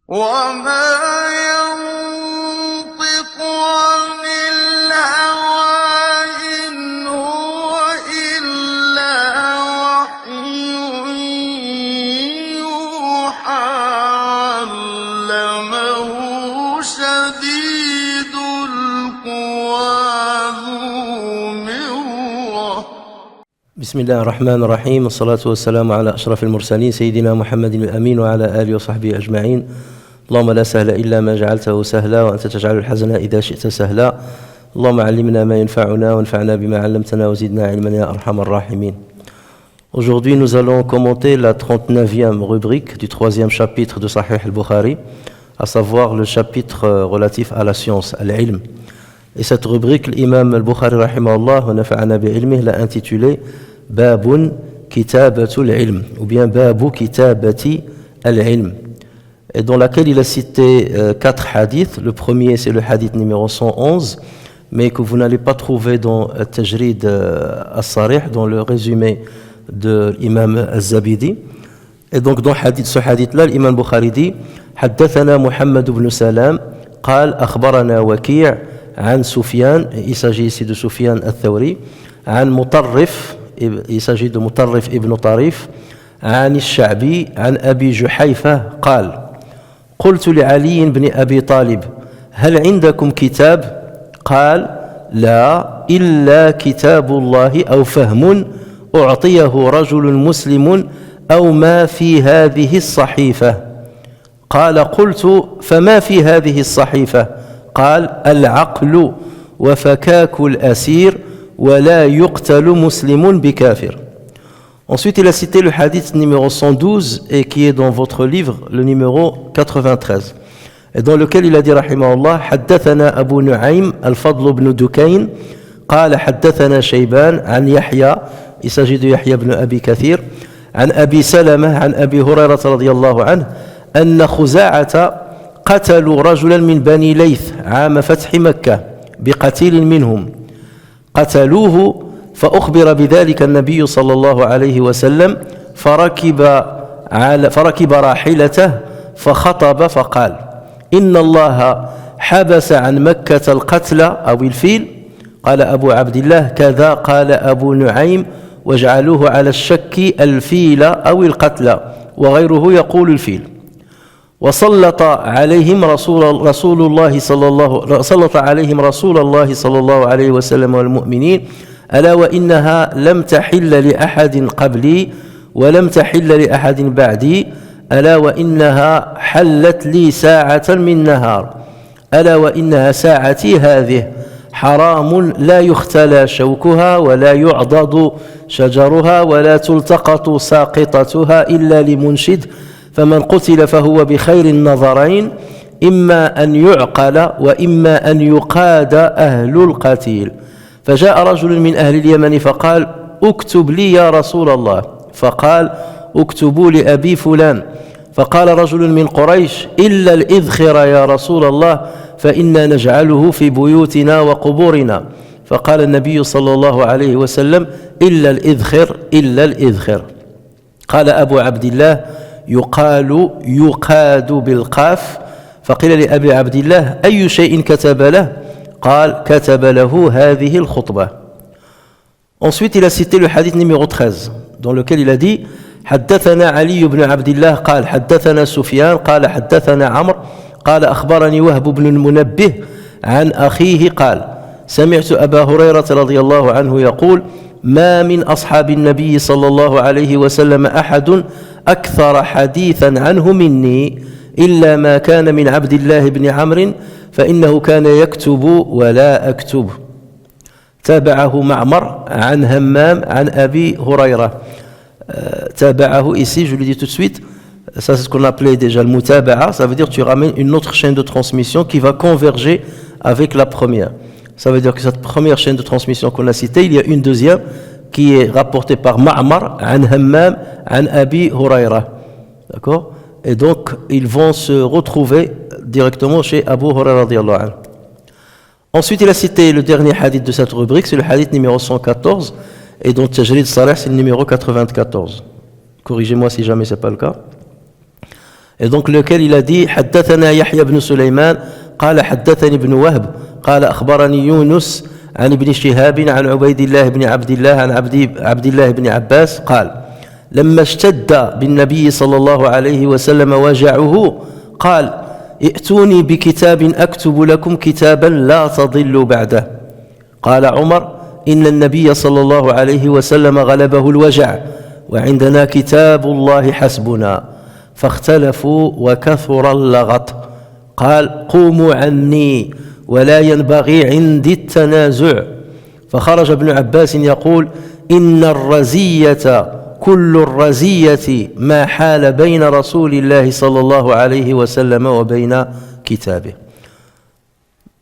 وما ينطق عن الهوى إن هو إلا وحي يوحى علمه شديد القوى ذو مرة. بسم الله الرحمن الرحيم، والصلاة والسلام على أشرف المرسلين سيدنا محمد الأمين وعلى آله وصحبه أجمعين. اللهم لا سهل إلا ما جعلته سهلا وأنت تجعل الحزن إذا شئت سهلا. اللهم علمنا ما ينفعنا وانفعنا بما علمتنا وزدنا علما يا أرحم الراحمين. Aujourd'hui, nous allons commenter la 39e rubrique du 3e chapitre de Sahih al-Bukhari, à savoir le chapitre relatif à la science, al-ilm. Et cette rubrique, l'imam al-Bukhari rahimahullah wa nafa'ana bi'ilmih l'a intitulée Babun kitabatul ilm, ou bien Babu kitabati al-ilm, et dans laquelle il a cité 4 hadiths. Le premier, c'est le hadith numéro 111, mais que vous n'allez pas trouver dans Tajrid al-Sarih, dans le résumé de l'imam al-Zabidi. Et donc dans ce hadith-là, l'imam al-Bukhari dit Haddathana Muhammad ibn Salam قال أخبرنا وكيع عن سفيان, il s'agit ici de Sufyan al-Thawri, عن مطرف, il s'agit de مطرف ibn طريف, عن الشعبي عن أبي جحيفة قال قلت لعلي بن أبي طالب هل عندكم كتاب؟ قال لا إلا كتاب الله أو فهم أعطيه رجل مسلم أو ما في هذه الصحيفة. قال قلت فما في هذه الصحيفة؟ قال العقل وفكاك الأسير ولا يقتل مسلم بكافر. Ensuite, il a cité le hadith numéro 112 et qui est dans votre livre, le numéro 93, et dans lequel il a dit rahimahullah حدثنا أبو نعيم الفضل بن دكين قال حدثنا شيبان عن يحيى, il s'agit de Yahya ibn Abi Kathir, عن أبي سلمة عن أبي هريرة رضي الله عنه أن خزاعة قتلوا رجلا من بني ليث عام فتح مكة بقتيل منهم قتلوه فأخبر بذلك النبي صلى الله عليه وسلم فركب راحلته فخطب فقال إن الله حبس عن مكة القتل أو الفيل. قال أبو عبد الله كذا قال أبو نعيم واجعلوه على الشك الفيل أو القتل وغيره يقول الفيل. وسلط عليهم رسول الله صلى الله عليه وسلم والمؤمنين ألا وإنها لم تحل لأحد قبلي ولم تحل لأحد بعدي ألا وإنها حلت لي ساعة من نهار ألا وإنها ساعتي هذه حرام لا يختلى شوكها ولا يعضد شجرها ولا تلتقط ساقطتها إلا لمنشد فمن قتل فهو بخير النظرين إما أن يعقل وإما أن يقاد أهل القتيل. فجاء رجل من أهل اليمن فقال اكتب لي يا رسول الله. فقال اكتبوا لأبي فلان. فقال رجل من قريش إلا الإذخر يا رسول الله فإنا نجعله في بيوتنا وقبورنا. فقال النبي صلى الله عليه وسلم إلا الإذخر إلا الإذخر. قال أبو عبد الله يقال يقاد بالقاف. فقيل لأبي عبد الله أي شيء كتب له؟ قال كتب له هذه الخطبة. Ensuite, il a cité le hadith numéro 13, dans lequel il a dit حدثنا علي بن عبد الله قال حدثنا سفيان قال حدثنا عمرو قال أخبرني وهب بن المنبه عن أخيه قال سمعت أبا هريرة رضي الله عنه يقول ما من أصحاب النبي صلى الله عليه وسلم أحد أكثر حديثا عنه مني إلا ما كان من عبد الله بن عمرو فإنه كان يكتب ولا أكتب. تابعه معمر عن همام عن أبي هريرة. تابعه ici, je le dis tout de suite, ça c'est ce qu'on appelait déjà le mutaba'a, ça veut dire que tu ramènes une autre chaîne de transmission qui va converger avec la première. Ça veut dire que cette première chaîne de transmission qu'on a citée, il y a une deuxième qui est rapportée par Ma'mar an Hammam an Abi Hurayra. D'accord? Et donc ils vont se retrouver directement chez Abu Hurayra radiyallahu anhu. Ensuite, il a cité le dernier hadith de cette rubrique, c'est le hadith numéro 114, et donc Tajrid Sarih, c'est le numéro 94. Corrigez-moi si jamais ce n'est pas le cas. Et donc lequel il a dit حدثنا يحيى بن سليمان قال حدثني ابن وهب قال أخبرني يونس عن ابن شهاب عن عبيد الله بن عبد الله عن عبد الله بن عباس قال لما اشتد بالنبي صلى الله عليه وسلم وجعه قال ائتوني بكتاب أكتب لكم كتابا لا تضلوا بعده قال عمر إن النبي صلى الله عليه وسلم غلبه الوجع وعندنا كتاب الله حسبنا فاختلفوا وكثر اللغط قال قوموا عني ولا ينبغي عندي التنازع فخرج ابن عباس يقول إن الرزية كل الرزية ما حال بين رسول الله صلى الله عليه وسلم وبين كتابه.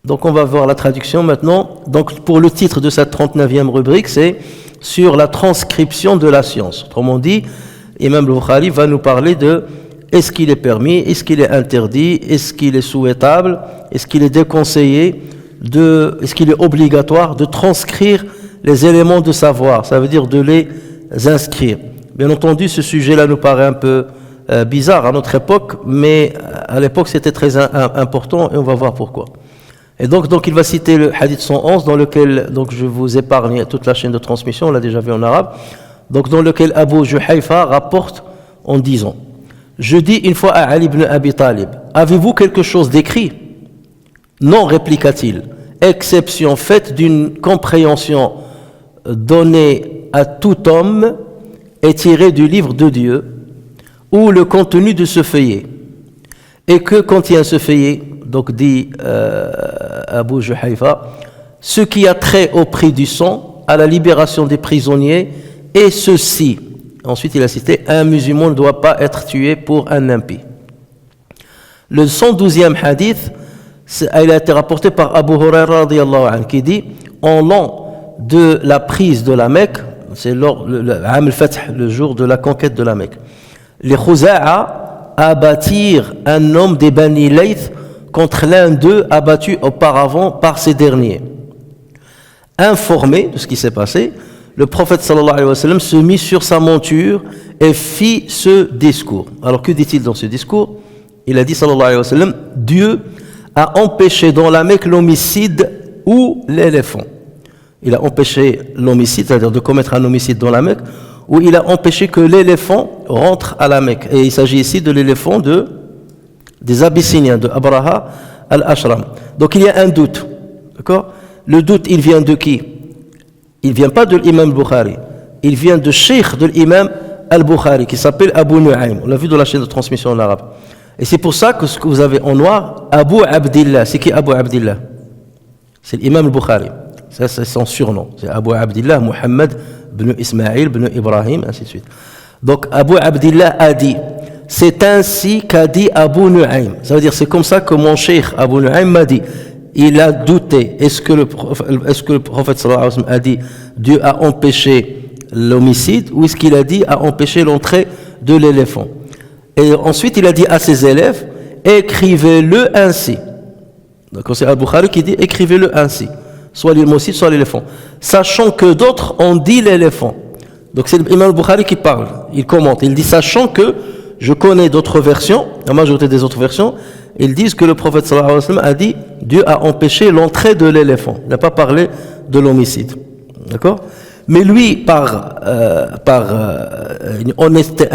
Donc on va voir la traduction maintenant. Donc pour le titre de cette 39e rubrique, c'est sur la transcription de la science. Autrement dit, Imam Bukhari va nous parler de est-ce qu'il est permis, est-ce qu'il est interdit, est-ce qu'il est souhaitable, est-ce qu'il est déconseillé, est-ce qu'il est obligatoire de transcrire les éléments de savoir, ça veut dire de les inscrire. Bien entendu, ce sujet-là nous paraît un peu bizarre à notre époque, mais à l'époque c'était très important et on va voir pourquoi. Et donc il va citer le hadith 111 dans lequel donc je vous épargne toute la chaîne de transmission, on l'a déjà vu en arabe, donc dans lequel Abu Juhayfa rapporte en disant: je dis une fois à Ali ibn Abi Talib, avez-vous quelque chose d'écrit? Non, répliqua-t-il, exception faite d'une compréhension donnée à tout homme et tirée du livre de Dieu ou le contenu de ce feuillet. Et que contient ce feuillet? Donc dit Abu Juhayfa, ce qui a trait au prix du sang, à la libération des prisonniers, et ceci. Ensuite il a cité, un musulman ne doit pas être tué pour un impie. Le 112e hadith, il a été rapporté par Abu Huraira radiyallahu anhu, qui dit, en l'an de la prise de la Mecque, c'est le jour de la conquête de la Mecque, les Khuza'a abattirent un homme des Bani Layth contre l'un d'eux abattu auparavant par ces derniers. Informé de ce qui s'est passé, le prophète sallallahu alayhi wa sallam se mit sur sa monture et fit ce discours. Alors que dit-il dans ce discours? Il a dit sallallahu alayhi wa sallam, Dieu a empêché dans la Mecque l'homicide ou l'éléphant. Il a empêché l'homicide, c'est-à-dire de commettre un homicide dans la Mecque, ou il a empêché que l'éléphant rentre à la Mecque. Et il s'agit ici de l'éléphant des Abyssiniens, de Abraha al-Ashram. Donc il y a un doute, d'accord? Le doute, il vient de qui? Il ne vient pas de l'imam al-Bukhari, il vient de cheikh de l'imam al-Bukhari, qui s'appelle Abu Nu'aym. On l'a vu dans la chaîne de transmission en arabe. Et c'est pour ça que ce que vous avez en noir, Abu Abdillah, c'est qui Abu Abdillah? C'est l'imam al-Bukhari. Ça, c'est son surnom. C'est Abu Abdillah, Muhammad ibn Ismaïl, ibn Ibrahim, ainsi de suite. Donc Abu Abdillah a dit, c'est ainsi qu'a dit Abu Nu'aym. Ça veut dire, c'est comme ça que mon cheikh Abu Nu'aym m'a dit. Il a douté. Est-ce que le prophète sallallahu alayhi wa sallam a dit Dieu a empêché l'homicide, ou est-ce qu'il a dit a empêché l'entrée de l'éléphant? Et ensuite il a dit à ses élèves, écrivez-le ainsi. Donc c'est Al-Bukhari qui dit écrivez-le ainsi, soit l'homicide soit l'éléphant, sachant que d'autres ont dit l'éléphant. Donc c'est l'imam Al-Bukhari qui parle, il commente, il dit sachant que je connais d'autres versions, la majorité des autres versions, ils disent que le prophète sallallahu alayhi wa sallam a dit Dieu a empêché l'entrée de l'éléphant. Il n'a pas parlé de l'homicide. D'accord? Mais lui, par une honnêteté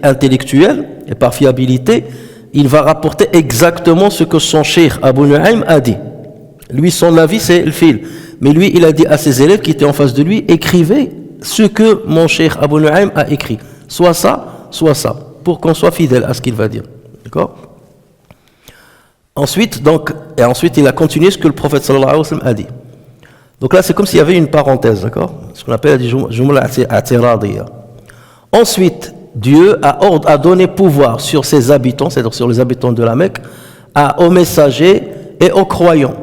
intellectuelle et par fiabilité, il va rapporter exactement ce que son cheikh Abu Nu'aym a dit. Lui, son avis, c'est le fil. Mais lui, il a dit à ses élèves qui étaient en face de lui, écrivez ce que mon cheikh Abu Nu'aym a écrit. Soit ça, pour qu'on soit fidèle à ce qu'il va dire. D'accord? Ensuite, il a continué ce que le prophète sallallahu alayhi wa sallam a dit. Donc là, c'est comme s'il y avait une parenthèse, d'accord? Ce qu'on appelle la jumla atiradiyya. Ensuite, Dieu a donné pouvoir sur ses habitants, c'est-à-dire sur les habitants de la Mecque, aux messagers et aux croyants.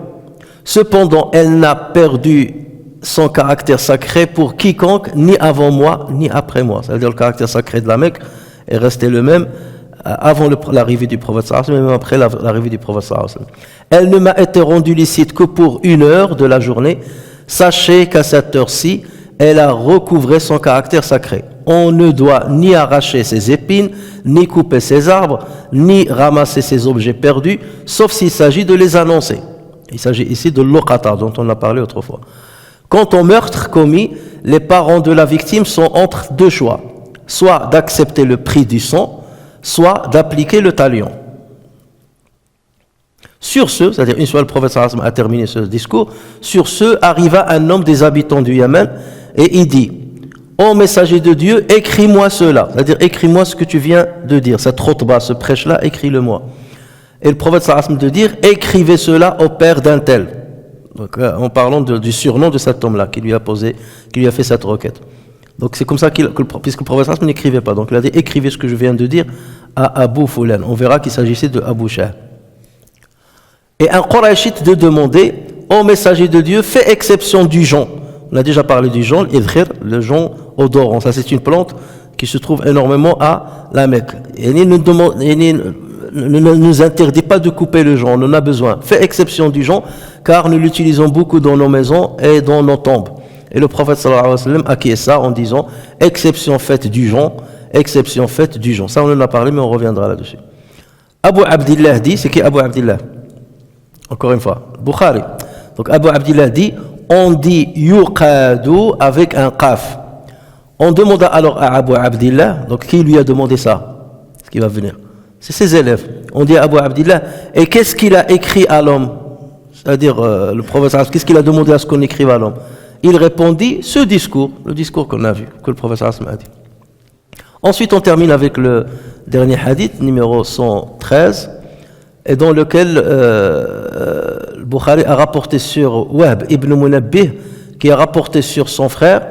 Cependant, elle n'a perdu son caractère sacré pour quiconque, ni avant moi, ni après moi. C'est-à-dire le caractère sacré de la Mecque est resté le même avant l'arrivée du prophète sallallahu alayhi wa sallam, et même après l'arrivée du prophète sallallahu alayhi wa sallam. Elle ne m'a été rendue licite que pour 1 heure de la journée. Sachez qu'à cette heure-ci, elle a recouvré son caractère sacré. on ne doit ni arracher ses épines, ni couper ses arbres, ni ramasser ses objets perdus, sauf s'il s'agit de les annoncer. Il s'agit ici de l'uqata dont on a parlé autrefois. Quant au meurtre commis, les parents de la victime sont entre deux choix, soit d'accepter le prix du sang, soit d'appliquer le talion. Sur ce, c'est-à-dire une fois le prophète sallallahu alayhi wa sallam a terminé ce discours, sur ce arriva un homme des habitants du Yémen et il dit: ô messager de Dieu, écris-moi cela, c'est-à-dire écris-moi ce que tu viens de dire, cette khutba, ce prêche-là, écris-le-moi. Et le prophète sallallahu alayhi wa sallam de dire: écrivez cela au père d'un tel. Donc, en parlant du surnom de cet homme-là qui lui a fait cette requête. Donc c'est comme ça puisque le prophète sallallahu alayhi wa sallam n'écrivait pas, donc il a dit: écrivez ce que je viens de dire à Abu Fulan. On verra qu'il s'agissait de Abu Shah. Et un Qurayshite de demander: ô messager de Dieu, fais exception du jonc. On a déjà parlé du jonc, l'idkhir, le jonc odorant. Ça, c'est une plante qui se trouve énormément à la Mecque. Et il ne nous interdit pas de couper le jonc, on en a besoin. Fais exception du jonc, car nous l'utilisons beaucoup dans nos maisons et dans nos tombes. Et le prophète sallallahu alayhi wa sallam acquiesce ça en disant: exception faite du jonc, exception faite du jonc. Ça, on en a parlé, mais on reviendra là-dessus. Abu Abdillah dit, c'est qui Abu Abdillah? Encore une fois, Bukhari. Donc Abu Abdillah dit: on dit yuqadu avec un qaf. On demanda alors à Abu Abdillah, donc qui lui a demandé ça? Ce qui va venir, c'est ses élèves. On dit à Abu Abdillah: et qu'est-ce qu'il a écrit à l'homme? C'est-à-dire le prophète, qu'est-ce qu'il a demandé à ce qu'on écrive à l'homme? Il répondit ce discours, le discours qu'on a vu, que le prophète a dit. Ensuite, on termine avec le dernier hadith, numéro 113, et dans lequel le Bukhari a rapporté sur Wahb ibn Munabbih, qui a rapporté sur son frère,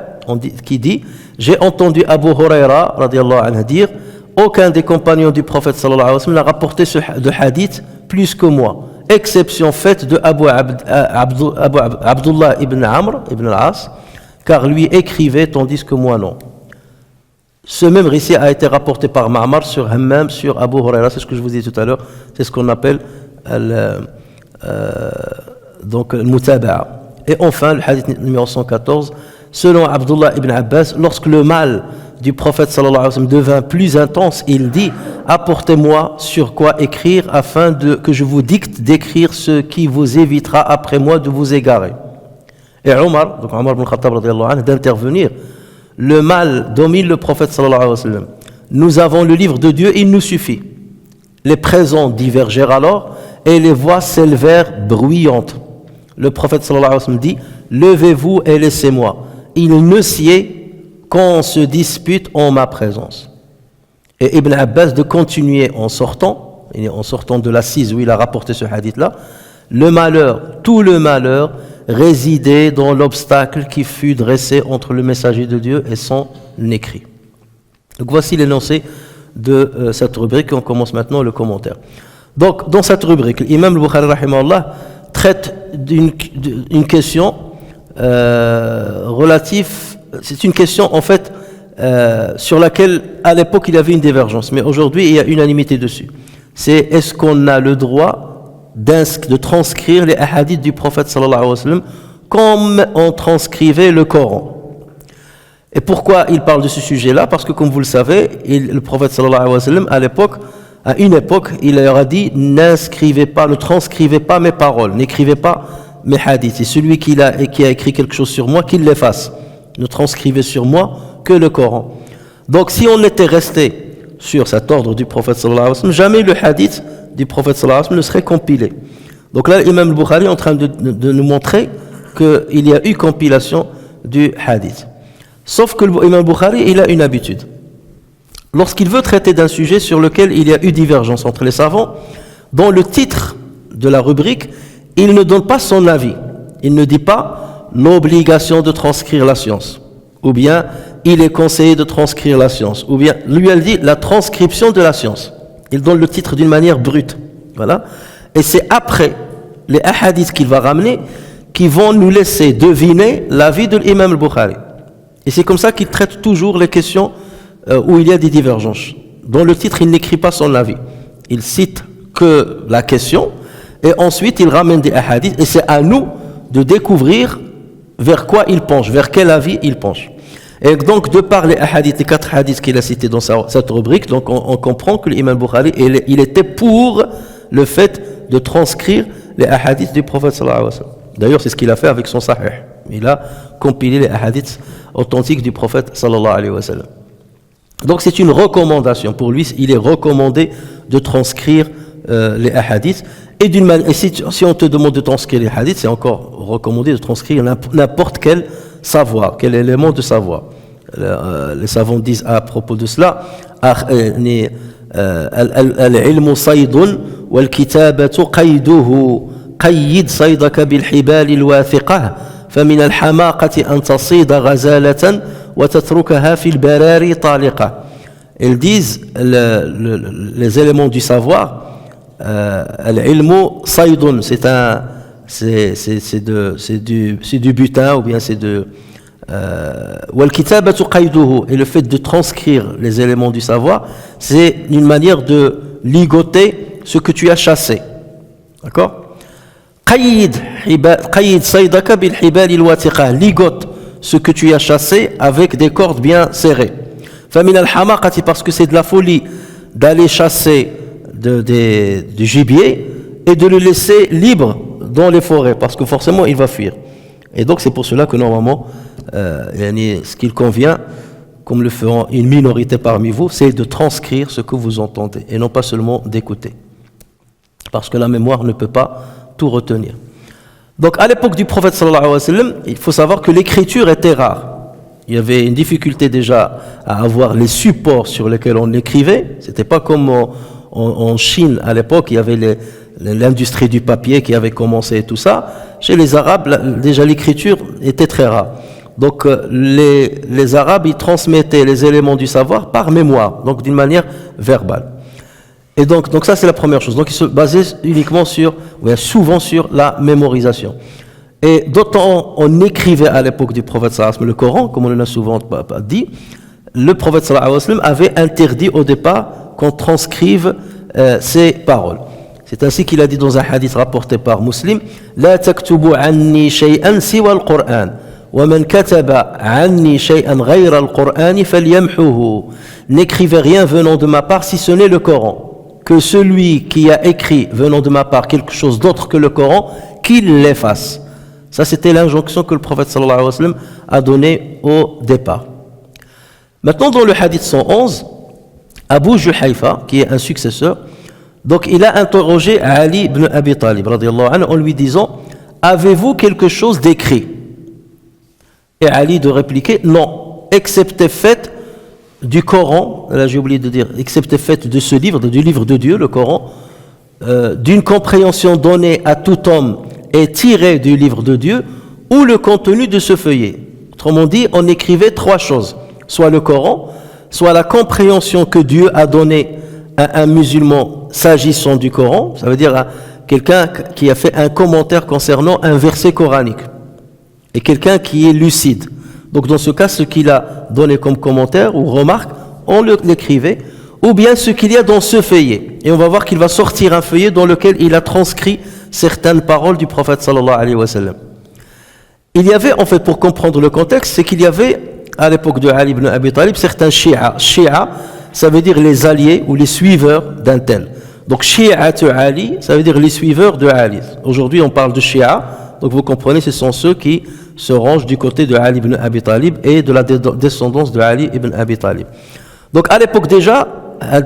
qui dit: j'ai entendu Abu Huraira radiyallahu anhu dire: aucun des compagnons du prophète sallallahu alayhi wa sallam n'a rapporté de hadith plus que moi, exception faite de Abdullah ibn Amr ibn al-As, car lui écrivait tandis que moi non. Ce même récit a été rapporté par Ma'mar sur Hammam, sur Abu Huraira, c'est ce que je vous ai dit tout à l'heure, c'est ce qu'on appelle donc le mutaba'a. Et enfin, le hadith numéro 114, selon Abdullah ibn Abbas, lorsque le mal du prophète sallallahu alayhi wa sallam devint plus intense, il dit: apportez-moi sur quoi écrire afin que je vous dicte d'écrire ce qui vous évitera après moi de vous égarer. Et Omar, donc Omar ibn Khattab radiyallahu anhu, d'intervenir: le mal domine le prophète sallallahu alayhi wa sallam. Nous avons le livre de Dieu, il nous suffit. Les présents divergèrent alors et les voix s'élevèrent bruyantes. Le prophète sallallahu alayhi wa sallam dit: levez-vous et laissez-moi. Il ne sied qu'on se dispute en ma présence. Et Ibn Abbas de continuer en sortant de l'assise où il a rapporté ce hadith-là: le malheur, tout le malheur résidait dans l'obstacle qui fut dressé entre le messager de Dieu et son écrit. Donc voici l'énoncé de cette rubrique. On commence maintenant le commentaire. Donc dans cette rubrique, l'imam al-Bukhari rahimahullah traite d'une question relative. C'est une question en fait sur laquelle à l'époque il y avait une divergence, mais aujourd'hui il y a unanimité dessus. C'est: est-ce qu'on a le droit de transcrire les hadiths du prophète sallallahu alayhi wa sallam comme on transcrivait le Coran? Et pourquoi il parle de ce sujet-là? Parce que comme vous le savez, le prophète sallallahu alayhi wa sallam à une époque, il leur a dit: ne transcrivez pas mes paroles, n'écrivez pas mes hadiths. Et celui qui a écrit quelque chose sur moi, qu'il l'efface. Ne transcrivez sur moi que le Coran. Donc si on était resté sur cet ordre du prophète sallallahu alayhi wa sallam, jamais le hadith du prophète sallallahu alayhi wa sallam ne serait compilé. Donc là, l'imam al-Bukhari est en train de nous montrer qu'il y a eu compilation du hadith. Sauf que l'imam al-Bukhari, il a une habitude. Lorsqu'il veut traiter d'un sujet sur lequel il y a eu divergence entre les savants, dans le titre de la rubrique, il ne donne pas son avis. Il ne dit pas l'obligation de transcrire la science, ou bien il est conseillé de transcrire la science, ou bien lui elle dit la transcription de la science. Il donne le titre d'une manière brute, voilà. Et c'est après les hadiths qu'il va ramener qui vont nous laisser deviner l'avis de l'imam al-Bukhari. Et c'est comme ça qu'il traite toujours les questions où il y a des divergences. Dans le titre, il n'écrit pas son avis. Il cite que la question et ensuite il ramène des hadiths et c'est à nous de découvrir vers quoi il penche, vers quel avis il penche. Et donc, de par les hadiths, les 4 hadiths qu'il a cités dans cette rubrique, donc on comprend que l'imam Bukhari, il était pour le fait de transcrire les hadiths du prophète sallallahu alayhi wa sallam. D'ailleurs, c'est ce qu'il a fait avec son sahih. Il a compilé les hadiths authentiques du prophète sallallahu alayhi wa sallam. Donc, c'est une recommandation. Pour lui, il est recommandé de transcrire les hadiths. Et d'une manière, si on te demande de transcrire les hadiths, c'est encore recommandé de transcrire n'importe quel savoir, quel élément de savoir. Les savants disent à propos de cela, al-ilmu saydun wal kitabatu qayduhu qayyid saydaka bil hibal al wathiqah famin al hamaqati an tasida ghazalatan wa tatrukaha fil barari taliqa. Ils disent les éléments du savoir. Al-ilmu saydun, c'est du butin, ou bien c'est de wal kitabatu qayduhu, et le fait de transcrire les éléments du savoir, c'est une manière de ligoter ce que tu as chassé. D'accord? Qayyid saydaka bil hibal al wathiqah, ligote ce que tu as chassé avec des cordes bien serrées. Famin al hamaqati, parce que c'est de la folie d'aller chasser du gibier et de le laisser libre dans les forêts, parce que forcément il va fuir. Et donc c'est pour cela que normalement ce qu'il convient, comme le feront une minorité parmi vous, c'est de transcrire ce que vous entendez et non pas seulement d'écouter, parce que la mémoire ne peut pas tout retenir. Donc à l'époque du prophète sallallahu alayhi wa sallam, il faut savoir que l'écriture était rare. Il y avait une difficulté déjà à avoir les supports sur lesquels on écrivait. C'était pas comme en Chine à l'époque, il y avait l'industrie du papier qui avait commencé et tout ça. Chez les Arabes, déjà l'écriture était très rare. Donc les Arabes, ils transmettaient les éléments du savoir par mémoire, donc d'une manière verbale. Et donc ça c'est la première chose. Donc ils se basaient uniquement souvent sur la mémorisation. Et d'autant on écrivait à l'époque du prophète sallallahu alayhi wa sallam le Coran, comme on l'a souvent dit, le prophète sallallahu alayhi wa sallam avait interdit au départ qu'on transcrive ces paroles. C'est ainsi qu'il a dit dans un hadith rapporté par Muslim, La taktubu anni shay'an siwa al-Qur'an, wa man kataba anni shay'an ghayra al-Qur'an falyamhuhu. N'écrivez rien venant de ma part si ce n'est le Coran. Que celui qui a écrit venant de ma part quelque chose d'autre que le Coran, qu'il l'efface. Ça, c'était l'injonction que le prophète sallallahu alayhi wa sallam a donnée au départ. Maintenant, dans le hadith 111, Abu Juhayfa, qui est un successeur, donc il a interrogé Ali ibn Abi Talib radiyallahu anhu, en lui disant, avez-vous quelque chose d'écrit? Et Ali de répliquer, non, excepté fait du Coran, là j'ai oublié de dire, excepté fait de ce livre, du livre de Dieu, le Coran, d'une compréhension donnée à tout homme et tirée du livre de Dieu, ou le contenu de ce feuillet. Autrement dit, on écrivait 3 choses, soit le Coran, soit la compréhension que Dieu a donnée à un musulman s'agissant du Coran, ça veut dire à quelqu'un qui a fait un commentaire concernant un verset coranique, et quelqu'un qui est lucide. Donc dans ce cas, ce qu'il a donné comme commentaire ou remarque, on l'écrivait, ou bien ce qu'il y a dans ce feuillet. Et on va voir qu'il va sortir un feuillet dans lequel il a transcrit certaines paroles du prophète sallallahu alayhi wa sallam. Il y avait, en fait, pour comprendre le contexte, c'est qu'il y avait, à l'époque de Ali ibn Abi Talib, certains Shia. Shia, ça veut dire les alliés ou les suiveurs d'un tel. Donc Shi'atu Ali, ça veut dire les suiveurs de Ali. Aujourd'hui, on parle de Shia, donc vous comprenez, ce sont ceux qui se rangent du côté de Ali ibn Abi Talib et de la descendance de Ali ibn Abi Talib. Donc à l'époque déjà,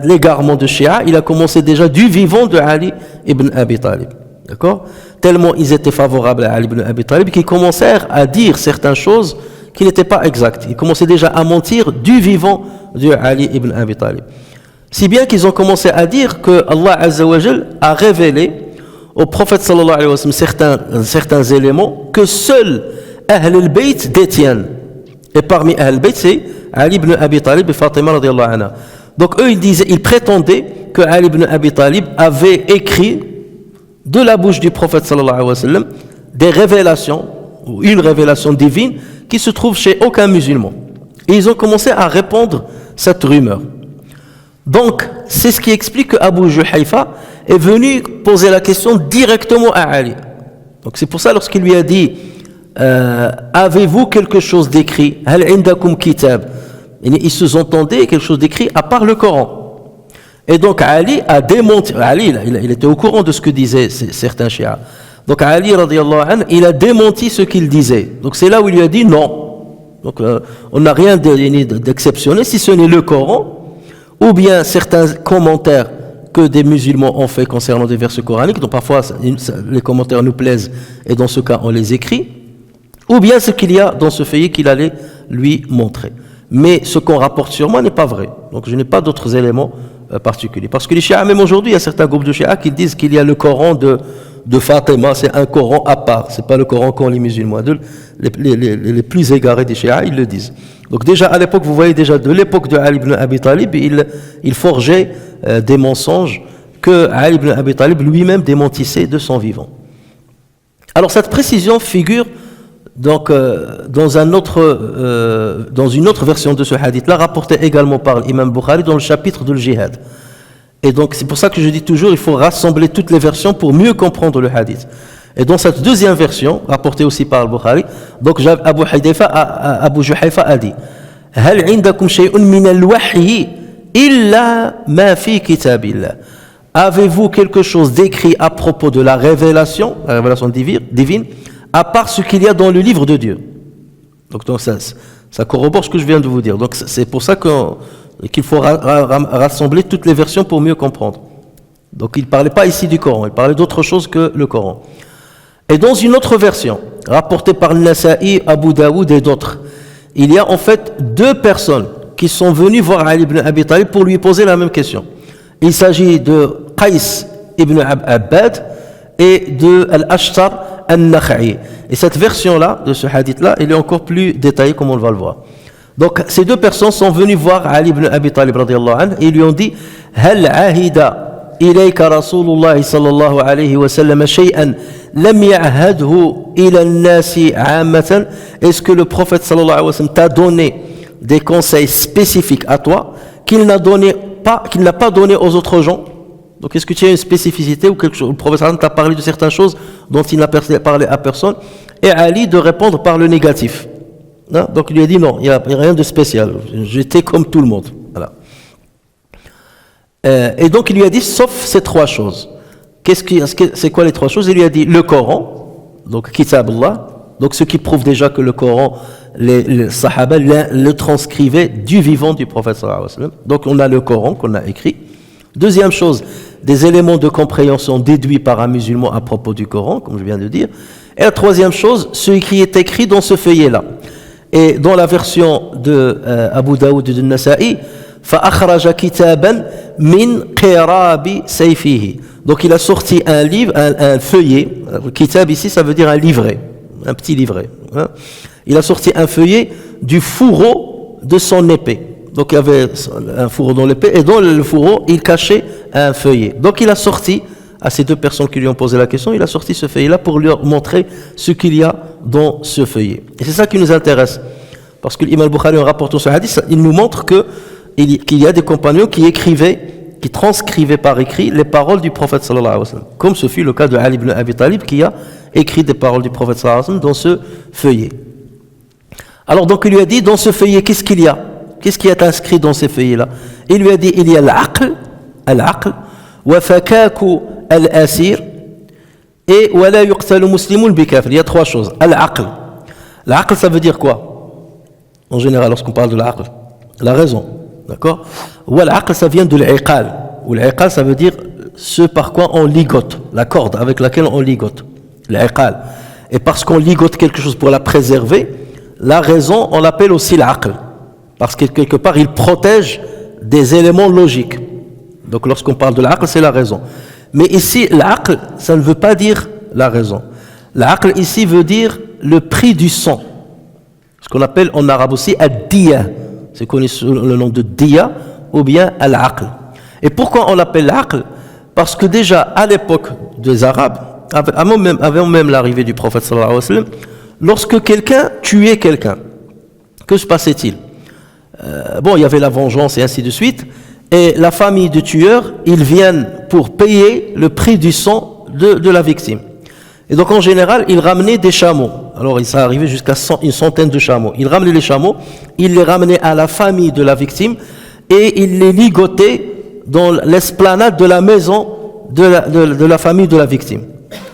l'égarement de Shia, il a commencé déjà du vivant de Ali ibn Abi Talib. D'accord? Tellement ils étaient favorables à Ali ibn Abi Talib qu'ils commencèrent à dire certaines choses qui n'étaient pas exactes. Ils commençaient déjà à mentir du vivant de Ali ibn Abi Talib. Si bien qu'ils ont commencé à dire que Allah Azza wa Jal a révélé au prophète sallallahu alayhi wa sallam certains éléments que seuls Ahl al-Bayt détiennent. Et parmi Ahl al-Bayt, c'est Ali ibn Abi Talib et Fatima radiyallahu anha. Donc eux, ils prétendaient que Ali ibn Abi Talib avait écrit de la bouche du prophète sallallahu alayhi wa sallam des révélations, ou une révélation divine, qui se trouve chez aucun musulman. Et ils ont commencé à répandre cette rumeur. Donc, c'est ce qui explique que Abu Juhayfa est venu poser la question directement à Ali. Donc c'est pour ça, lorsqu'il lui a dit avez-vous quelque chose d'écrit? هل عندكم كتاب? Ils sous-entendaient quelque chose d'écrit à part le Coran. Et donc Ali a démenti, Ali il était au courant de ce que disaient certains chiites. Donc Ali radiallahu anhu, il a démenti ce qu'il disait. Donc c'est là où il lui a dit non. Donc on n'a rien d'exceptionnel si ce n'est le Coran ou bien certains commentaires que des musulmans ont fait concernant des versets coraniques. Donc parfois les commentaires nous plaisent et dans ce cas on les écrit. Ou bien ce qu'il y a dans ce feuillet qu'il allait lui montrer. Mais ce qu'on rapporte sur moi n'est pas vrai. Donc je n'ai pas d'autres éléments particuliers. Parce que les chiites, même aujourd'hui, il y a certains groupes de chiites qui disent qu'il y a le Coran de Fatima, c'est un Coran à part. C'est pas le Coran qu'ont les musulmans. Les plus égarés des chiites, ils le disent. Donc déjà à l'époque, vous voyez déjà de l'époque de Ali ibn Abi Talib, il forgeait des mensonges que Ali ibn Abi Talib lui-même démentissait de son vivant. Alors cette précision figure donc dans une autre version de ce hadith-là, rapportée également par l'imam Bukhari dans le chapitre de l'Jihad. Et donc c'est pour ça que je dis toujours, il faut rassembler toutes les versions pour mieux comprendre le hadith. Et dans cette deuxième version, rapportée aussi par le Bukhari, donc Abu Juhayfa a dit هل عندكم شيء من الوحي إلا ما في كتاب الله. Avez-vous quelque chose d'écrit à propos de la révélation divine, à part ce qu'il y a dans le livre de Dieu? Donc ça corrobore ce que je viens de vous dire. Donc c'est pour ça qu'il faut rassembler toutes les versions pour mieux comprendre. Donc il ne parlait pas ici du Coran, il parlait d'autre chose que le Coran. Et dans une autre version, rapportée par Nasa'i, Abu Daoud et d'autres, il y a en fait deux personnes qui sont venues voir Ali ibn Abi Talib pour lui poser la même question. Il s'agit de Qais ibn Abbad et de Al-Ashtar al-Nakha'i. Et cette version-là, de ce hadith-là, elle est encore plus détaillée comme on va le voir. Donc ces deux personnes sont venues voir Ali ibn Abi Talib radiyallahu anhu et ils lui ont dit هل عهد إليك رسول الله صلى الله عليه وسلم شيئا لم يعهده إلى الناس عامة. Est-ce que le prophète sallallahu alayhi wa sallam t'a donné des conseils spécifiques à toi qu'il n'a pas donné aux autres gens? Donc est-ce que tu as une spécificité ou quelque chose? Le prophète sallallahu alayhi wa sallam t'a parlé de certaines choses dont il n'a parlé à personne, et Ali de répondre par le négatif. Non? Donc il lui a dit non, il n'y a rien de spécial, j'étais comme tout le monde. Voilà. Et donc il lui a dit sauf ces trois choses. C'est quoi les trois choses? Il lui a dit le Coran, donc Kitab Allah, donc ce qui prouve déjà que le Coran, les Sahaba le transcrivaient du vivant du prophète sallallahu alayhi wa sallam. Donc on a le Coran qu'on a écrit. Deuxième chose, des éléments de compréhension déduits par un musulman à propos du Coran, comme je viens de dire. Et la troisième chose, ce qui est écrit dans ce feuillet-là. Et dans la version de Abu Daoud et de Nasa'i, فَأَخْرَجَ كِتَابًا مِنْ قِرَابِ سَيْفِهِ. Donc il a sorti un livre, un feuillet. Kitab ici, ça veut dire un livret, un petit livret. Hein. Il a sorti un feuillet du fourreau de son épée. Donc il y avait un fourreau dans l'épée, et dans le fourreau, il cachait un feuillet. Donc il a sorti, à ces deux personnes qui lui ont posé la question, il a sorti ce feuillet-là pour leur montrer ce qu'il y a dans ce feuillet. Et c'est ça qui nous intéresse. Parce que l'imam Bukhari, en rapportant ce hadith, il nous montre qu'il y a des compagnons qui transcrivaient par écrit les paroles du prophète sallallahu alayhi wa sallam. Comme ce fut le cas de Ali ibn Abi Talib qui a écrit des paroles du prophète sallallahu alayhi wa sallam dans ce feuillet. Alors donc il lui a dit, dans ce feuillet, qu'est-ce qu'il y a? Qu'est-ce qui est inscrit dans ces feuillets-là? Il lui a dit, il y a l'aql, wa fakaku al-asir, et wa la yuqtalu muslimun bikafir. Il y a trois choses. Al-aql. L'aql, ça veut dire quoi? En général, lorsqu'on parle de l'aql, la raison. D'accord? Ou l'aql, ça vient de l'iqal. Ou l'iqal, ça veut dire ce par quoi on ligote, la corde avec laquelle on ligote. L'iqal. Et parce qu'on ligote quelque chose pour la préserver, la raison, on l'appelle aussi l'aql. Parce que quelque part, il protège des éléments logiques. Donc lorsqu'on parle de l'aql, c'est la raison. Mais ici, l'aql, ça ne veut pas dire la raison. L'aql ici veut dire le prix du sang. Ce qu'on appelle en arabe aussi ad-diya. C'est connu sous le nom de diya ou bien al-aql. Et pourquoi on l'appelle l'aql? Parce que déjà, à l'époque des Arabes, avant même l'arrivée du prophète sallallahu alayhi wa sallam, lorsque quelqu'un tuait quelqu'un, que se passait-il? Il y avait la vengeance et ainsi de suite, et la famille du tueur, ils viennent pour payer le prix du sang de la victime. Et donc en général, il ramenait des chameaux. Alors il s'est arrivé jusqu'à une centaine de chameaux. Il ramenait les chameaux, il les ramenait à la famille de la victime et il les ligotait dans l'esplanade de la maison de la famille de la victime.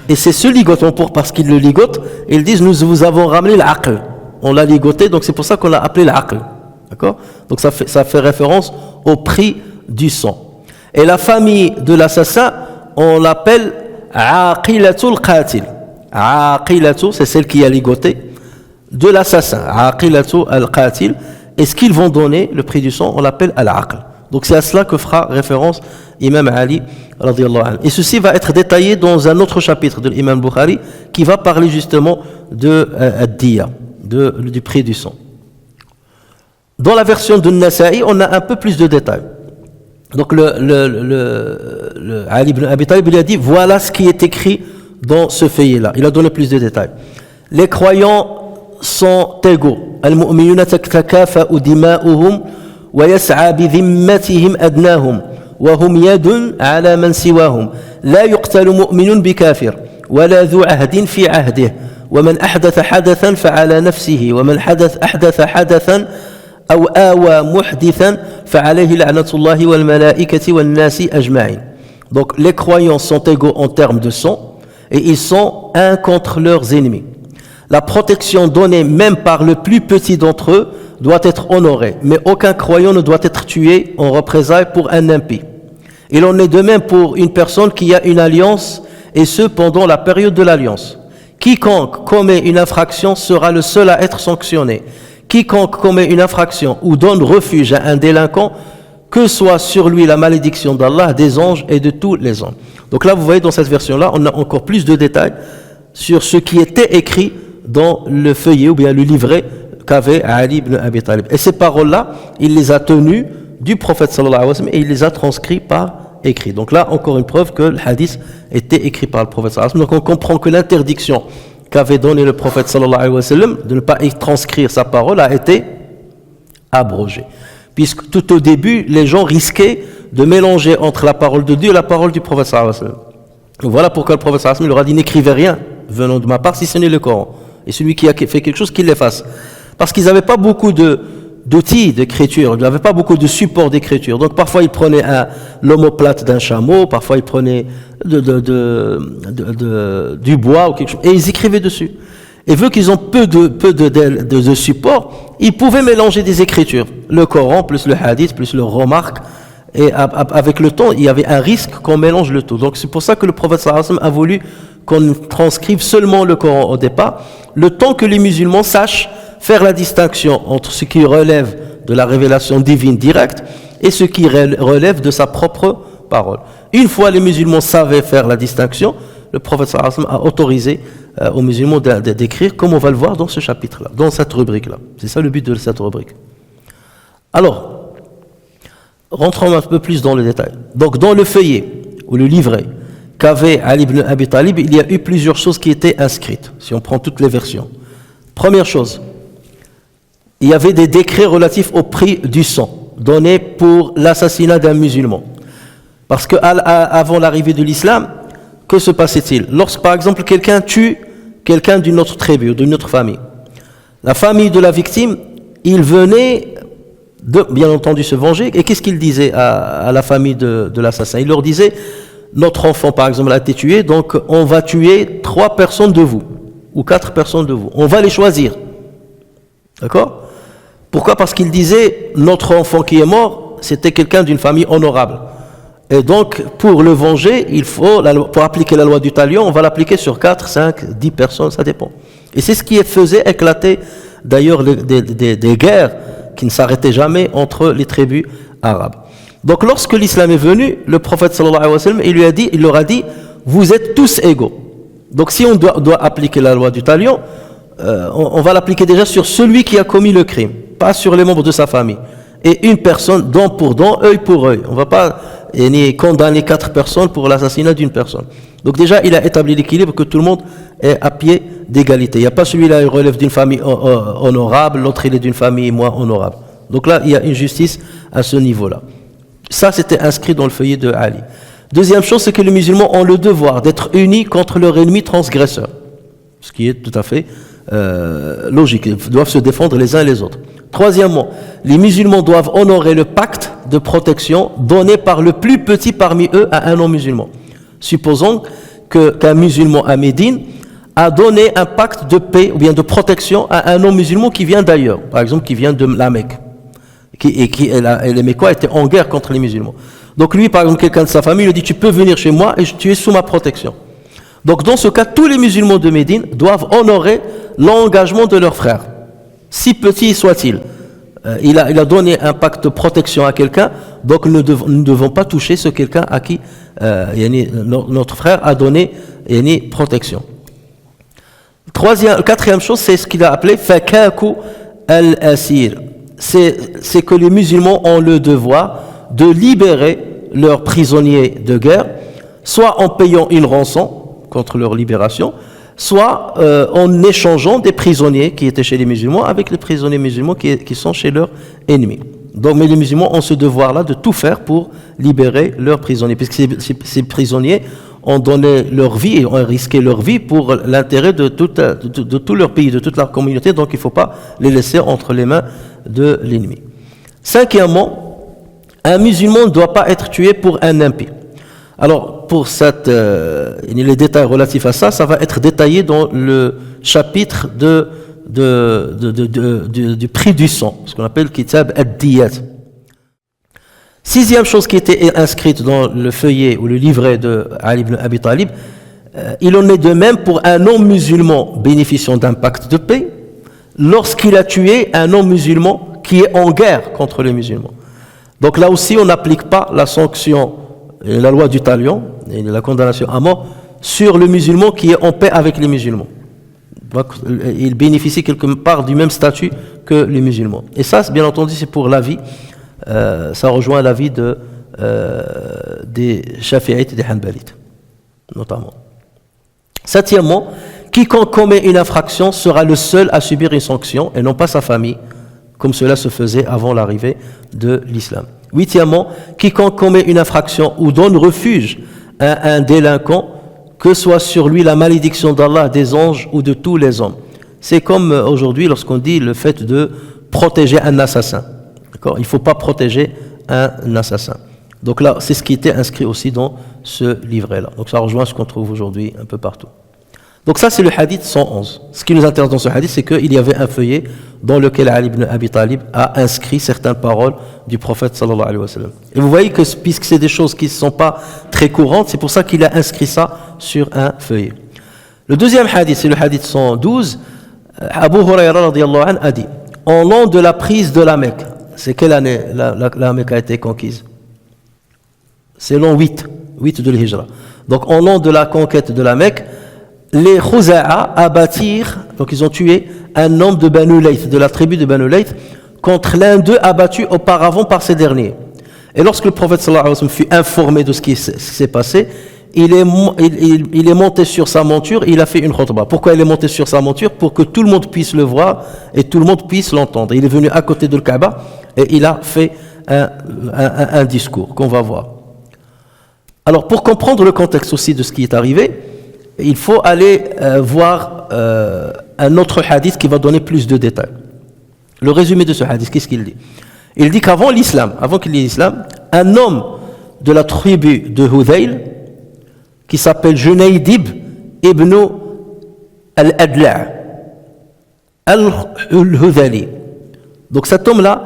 Et c'est ce ligotement, parce qu'ils le ligotent, ils disent, nous vous avons ramené l'aql. On l'a ligoté, donc c'est pour ça qu'on l'a appelé l'aql. D'accord? Donc ça fait référence au prix du sang. Et la famille de l'assassin, on l'appelle aqilatul qatil. Aqilatu, c'est celle qui a ligoté de l'assassin. Aqilatu al-qatil. Et ce qu'ils vont donner, le prix du sang, on l'appelle al-aql. Donc c'est à cela que fera référence Imam Ali radiyallahu anhu. Et ceci va être détaillé dans un autre chapitre de l'Imam Bukhari qui va parler justement de ad-diya, du prix du sang. Dans la version de Nasa'i, on a un peu plus de détails. Donc Ali ibn Abi Talib il a dit voilà ce qui est écrit dans ce feuillet-là. Il a donné plus de détails. Les croyants sont égaux. Al-mu'minuna takafa'u dima'uhum wa yas'a bi dhimmatihim adnahum wa hum yadun 'ala man siwahum la yuqtalu mu'minun bi kafir wa la dhu 'ahdin fi 'ahdihi wa man ahdatha hadathan fa 'ala nafsihi wa man ahdatha hadathan أو آوى محدثا فعليه لعنة الله والملائكة والناس أجمعين. Donc les croyants sont égaux en termes de sang et ils sont un contre leurs ennemis. La protection donnée même par le plus petit d'entre eux doit être honorée, mais aucun croyant ne doit être tué en représailles pour un impie. Il en est de même pour une personne qui a une alliance et ce pendant la période de l'alliance. Quiconque commet une infraction sera le seul à être sanctionné. Quiconque commet une infraction ou donne refuge à un délinquant, que soit sur lui la malédiction d'Allah, des anges et de tous les hommes. Donc là, vous voyez, dans cette version-là, on a encore plus de détails sur ce qui était écrit dans le feuillet ou bien le livret qu'avait Ali ibn Abi Talib. Et ces paroles-là, il les a tenues du prophète sallallahu alayhi wa sallam et il les a transcrits par écrit. Donc là, encore une preuve que le hadith était écrit par le prophète sallallahu alayhi wa sallam. Donc on comprend que l'interdiction qu'avait donné le prophète sallallahu alayhi wa sallam de ne pas y transcrire sa parole a été abrogée. Puisque tout au début, les gens risquaient de mélanger entre la parole de Dieu et la parole du prophète sallallahu alayhi wa sallam. Donc voilà pourquoi le prophète sallallahu alayhi wa sallam leur a dit n'écrivez rien venant de ma part si ce n'est le Coran. Et celui qui a fait quelque chose, qu'il l'efface. Parce qu'ils n'avaient pas beaucoup d'outils d'écriture, ils n'avaient pas beaucoup de supports d'écriture. Donc parfois ils prenaient l'omoplate d'un chameau, parfois ils prenaient du bois ou quelque chose, et ils écrivaient dessus. Et vu qu'ils ont peu de supports, ils pouvaient mélanger des écritures, le Coran plus le hadith plus le remarque, et avec le temps il y avait un risque qu'on mélange le tout. Donc c'est pour ça que le prophète sallallahu alayhi wa sallam a voulu qu'on transcrive seulement le Coran au départ, le temps que les musulmans sachent faire la distinction entre ce qui relève de la révélation divine directe et ce qui relève de sa propre parole. Une fois les musulmans savaient faire la distinction, le prophète sallallahu alayhi wa sallam a autorisé aux musulmans d'écrire, comme on va le voir dans ce chapitre-là, dans cette rubrique-là. C'est ça le but de cette rubrique. Alors, rentrons un peu plus dans le détail. Donc, dans le feuillet ou le livret qu'avait Ali ibn Abi Talib, il y a eu plusieurs choses qui étaient inscrites, si on prend toutes les versions. Première chose, il y avait des décrets relatifs au prix du sang donné pour l'assassinat d'un musulman. Parce qu'avant l'arrivée de l'islam, que se passait-il? Lorsque, par exemple, quelqu'un tue quelqu'un d'une autre tribu ou d'une autre famille, la famille de la victime, il venait bien entendu se venger. Et qu'est-ce qu'il disait à la famille de l'assassin? Il leur disait, notre enfant, par exemple, a été tué, donc on va tuer 3 personnes de vous, ou 4 personnes de vous. On va les choisir. D'accord? Pourquoi? Parce qu'il disait, notre enfant qui est mort, c'était quelqu'un d'une famille honorable. Et donc, pour le venger, il faut, pour appliquer la loi du talion, on va l'appliquer sur 4, 5, 10 personnes, ça dépend. Et c'est ce qui faisait éclater, d'ailleurs, des guerres qui ne s'arrêtaient jamais entre les tribus arabes. Donc, lorsque l'islam est venu, le prophète sallallahu alayhi wa sallam, il leur a dit, vous êtes tous égaux. Donc, si on doit appliquer la loi du talion, on va l'appliquer déjà sur celui qui a commis le crime, pas sur les membres de sa famille. Et une personne, dent pour dent, œil pour œil. On ne va pas ni condamner 4 personnes pour l'assassinat d'une personne. Donc déjà, il a établi l'équilibre que tout le monde est à pied d'égalité. Il n'y a pas celui-là qui relève d'une famille honorable, l'autre il est d'une famille moins honorable. Donc là, il y a une justice à ce niveau-là. Ça, c'était inscrit dans le feuillet de Ali. Deuxième chose, c'est que les musulmans ont le devoir d'être unis contre leur ennemi transgresseur. Ce qui est tout à fait logique. Ils doivent se défendre les uns et les autres. Troisièmement, les musulmans doivent honorer le pacte de protection donné par le plus petit parmi eux à un non-musulman. Supposons qu'un musulman à Médine a donné un pacte de paix ou bien de protection à un non-musulman qui vient d'ailleurs, par exemple qui vient de la Mecque. Et les Mécois étaient en guerre contre les musulmans. Donc lui, par exemple, quelqu'un de sa famille lui dit « Tu peux venir chez moi et tu es sous ma protection ». Donc dans ce cas, tous les musulmans de Médine doivent honorer l'engagement de leur frère, si petit soit-il. Il a donné un pacte de protection à quelqu'un, donc nous ne devons pas toucher ce quelqu'un à qui notre frère a donné protection. Quatrième chose, c'est ce qu'il a appelé « fakaku al-asir ». C'est que les musulmans ont le devoir de libérer leurs prisonniers de guerre, soit en payant une rançon contre leur libération, soit en échangeant des prisonniers qui étaient chez les musulmans avec les prisonniers musulmans qui sont chez leurs ennemis. Donc, mais les musulmans ont ce devoir-là de tout faire pour libérer leurs prisonniers, puisque ces prisonniers ont donné leur vie et ont risqué leur vie pour l'intérêt de tout leur pays, de toute leur communauté, donc il ne faut pas les laisser entre les mains de l'ennemi. Cinquièmement, un musulman ne doit pas être tué pour un impie. Alors, pour les détails relatifs à ça, ça va être détaillé dans le chapitre du prix du sang, ce qu'on appelle Kitab ad-Diyat. Sixième chose qui était inscrite dans le feuillet ou le livret de Ali ibn Abi Talib, il en est de même pour un non-musulman bénéficiant d'un pacte de paix lorsqu'il a tué un non-musulman qui est en guerre contre les musulmans. Donc là aussi, on n'applique pas la sanction, la loi du talion, et la condamnation à mort, sur le musulman qui est en paix avec les musulmans. Donc, il bénéficie quelque part du même statut que les musulmans. Et ça, bien entendu, c'est pour l'avis. Ça rejoint l'avis des Shafi'ites et des Hanbalites, notamment. Septièmement, quiconque commet une infraction sera le seul à subir une sanction et non pas sa famille, comme cela se faisait avant l'arrivée de l'islam. Huitièmement, quiconque commet une infraction ou donne refuge à un délinquant, que soit sur lui la malédiction d'Allah, des anges ou de tous les hommes. C'est comme aujourd'hui lorsqu'on dit le fait de protéger un assassin. D'accord ? Il ne faut pas protéger un assassin. Donc là, c'est ce qui était inscrit aussi dans ce livret-là. Donc ça rejoint ce qu'on trouve aujourd'hui un peu partout. Donc ça, c'est le hadith 111. Ce qui nous intéresse dans ce hadith, c'est qu'il y avait un feuillet dans lequel Ali ibn Abi Talib a inscrit certaines paroles du prophète sallallahu alayhi wa sallam. Et vous voyez que puisque c'est des choses qui ne sont pas très courantes, c'est pour ça qu'il a inscrit ça sur un feuillet. Le deuxième hadith, c'est le hadith 112. Abu Hurayra radiyallahu anhu a dit, en l'an de la prise de la Mecque, c'est quelle année la Mecque a été conquise? C'est l'an 8 de l'Hijra. Donc en l'an de la conquête de la Mecque, les Khuza'a abattirent, donc ils ont tué un homme de Banu Layth, de la tribu de Banu Layth, contre l'un d'eux abattu auparavant par ces derniers. Et lorsque le prophète sallallahu alayhi wa sallam fut informé de ce qui s'est passé, il est monté sur sa monture, il a fait une khutbah. Pourquoi il est monté sur sa monture? Pour que tout le monde puisse le voir et tout le monde puisse l'entendre. Il est venu à côté de Kaaba et il a fait un discours qu'on va voir. Alors pour comprendre le contexte aussi de ce qui est arrivé, il faut aller voir un autre hadith qui va donner plus de détails. Le résumé de ce hadith, qu'est-ce qu'il dit? Il dit qu'avant l'islam, avant qu'il y ait l'islam, un homme de la tribu de Hudayl, qui s'appelle Junaydib ibn al-Adla' al-Hudali. Donc cet homme-là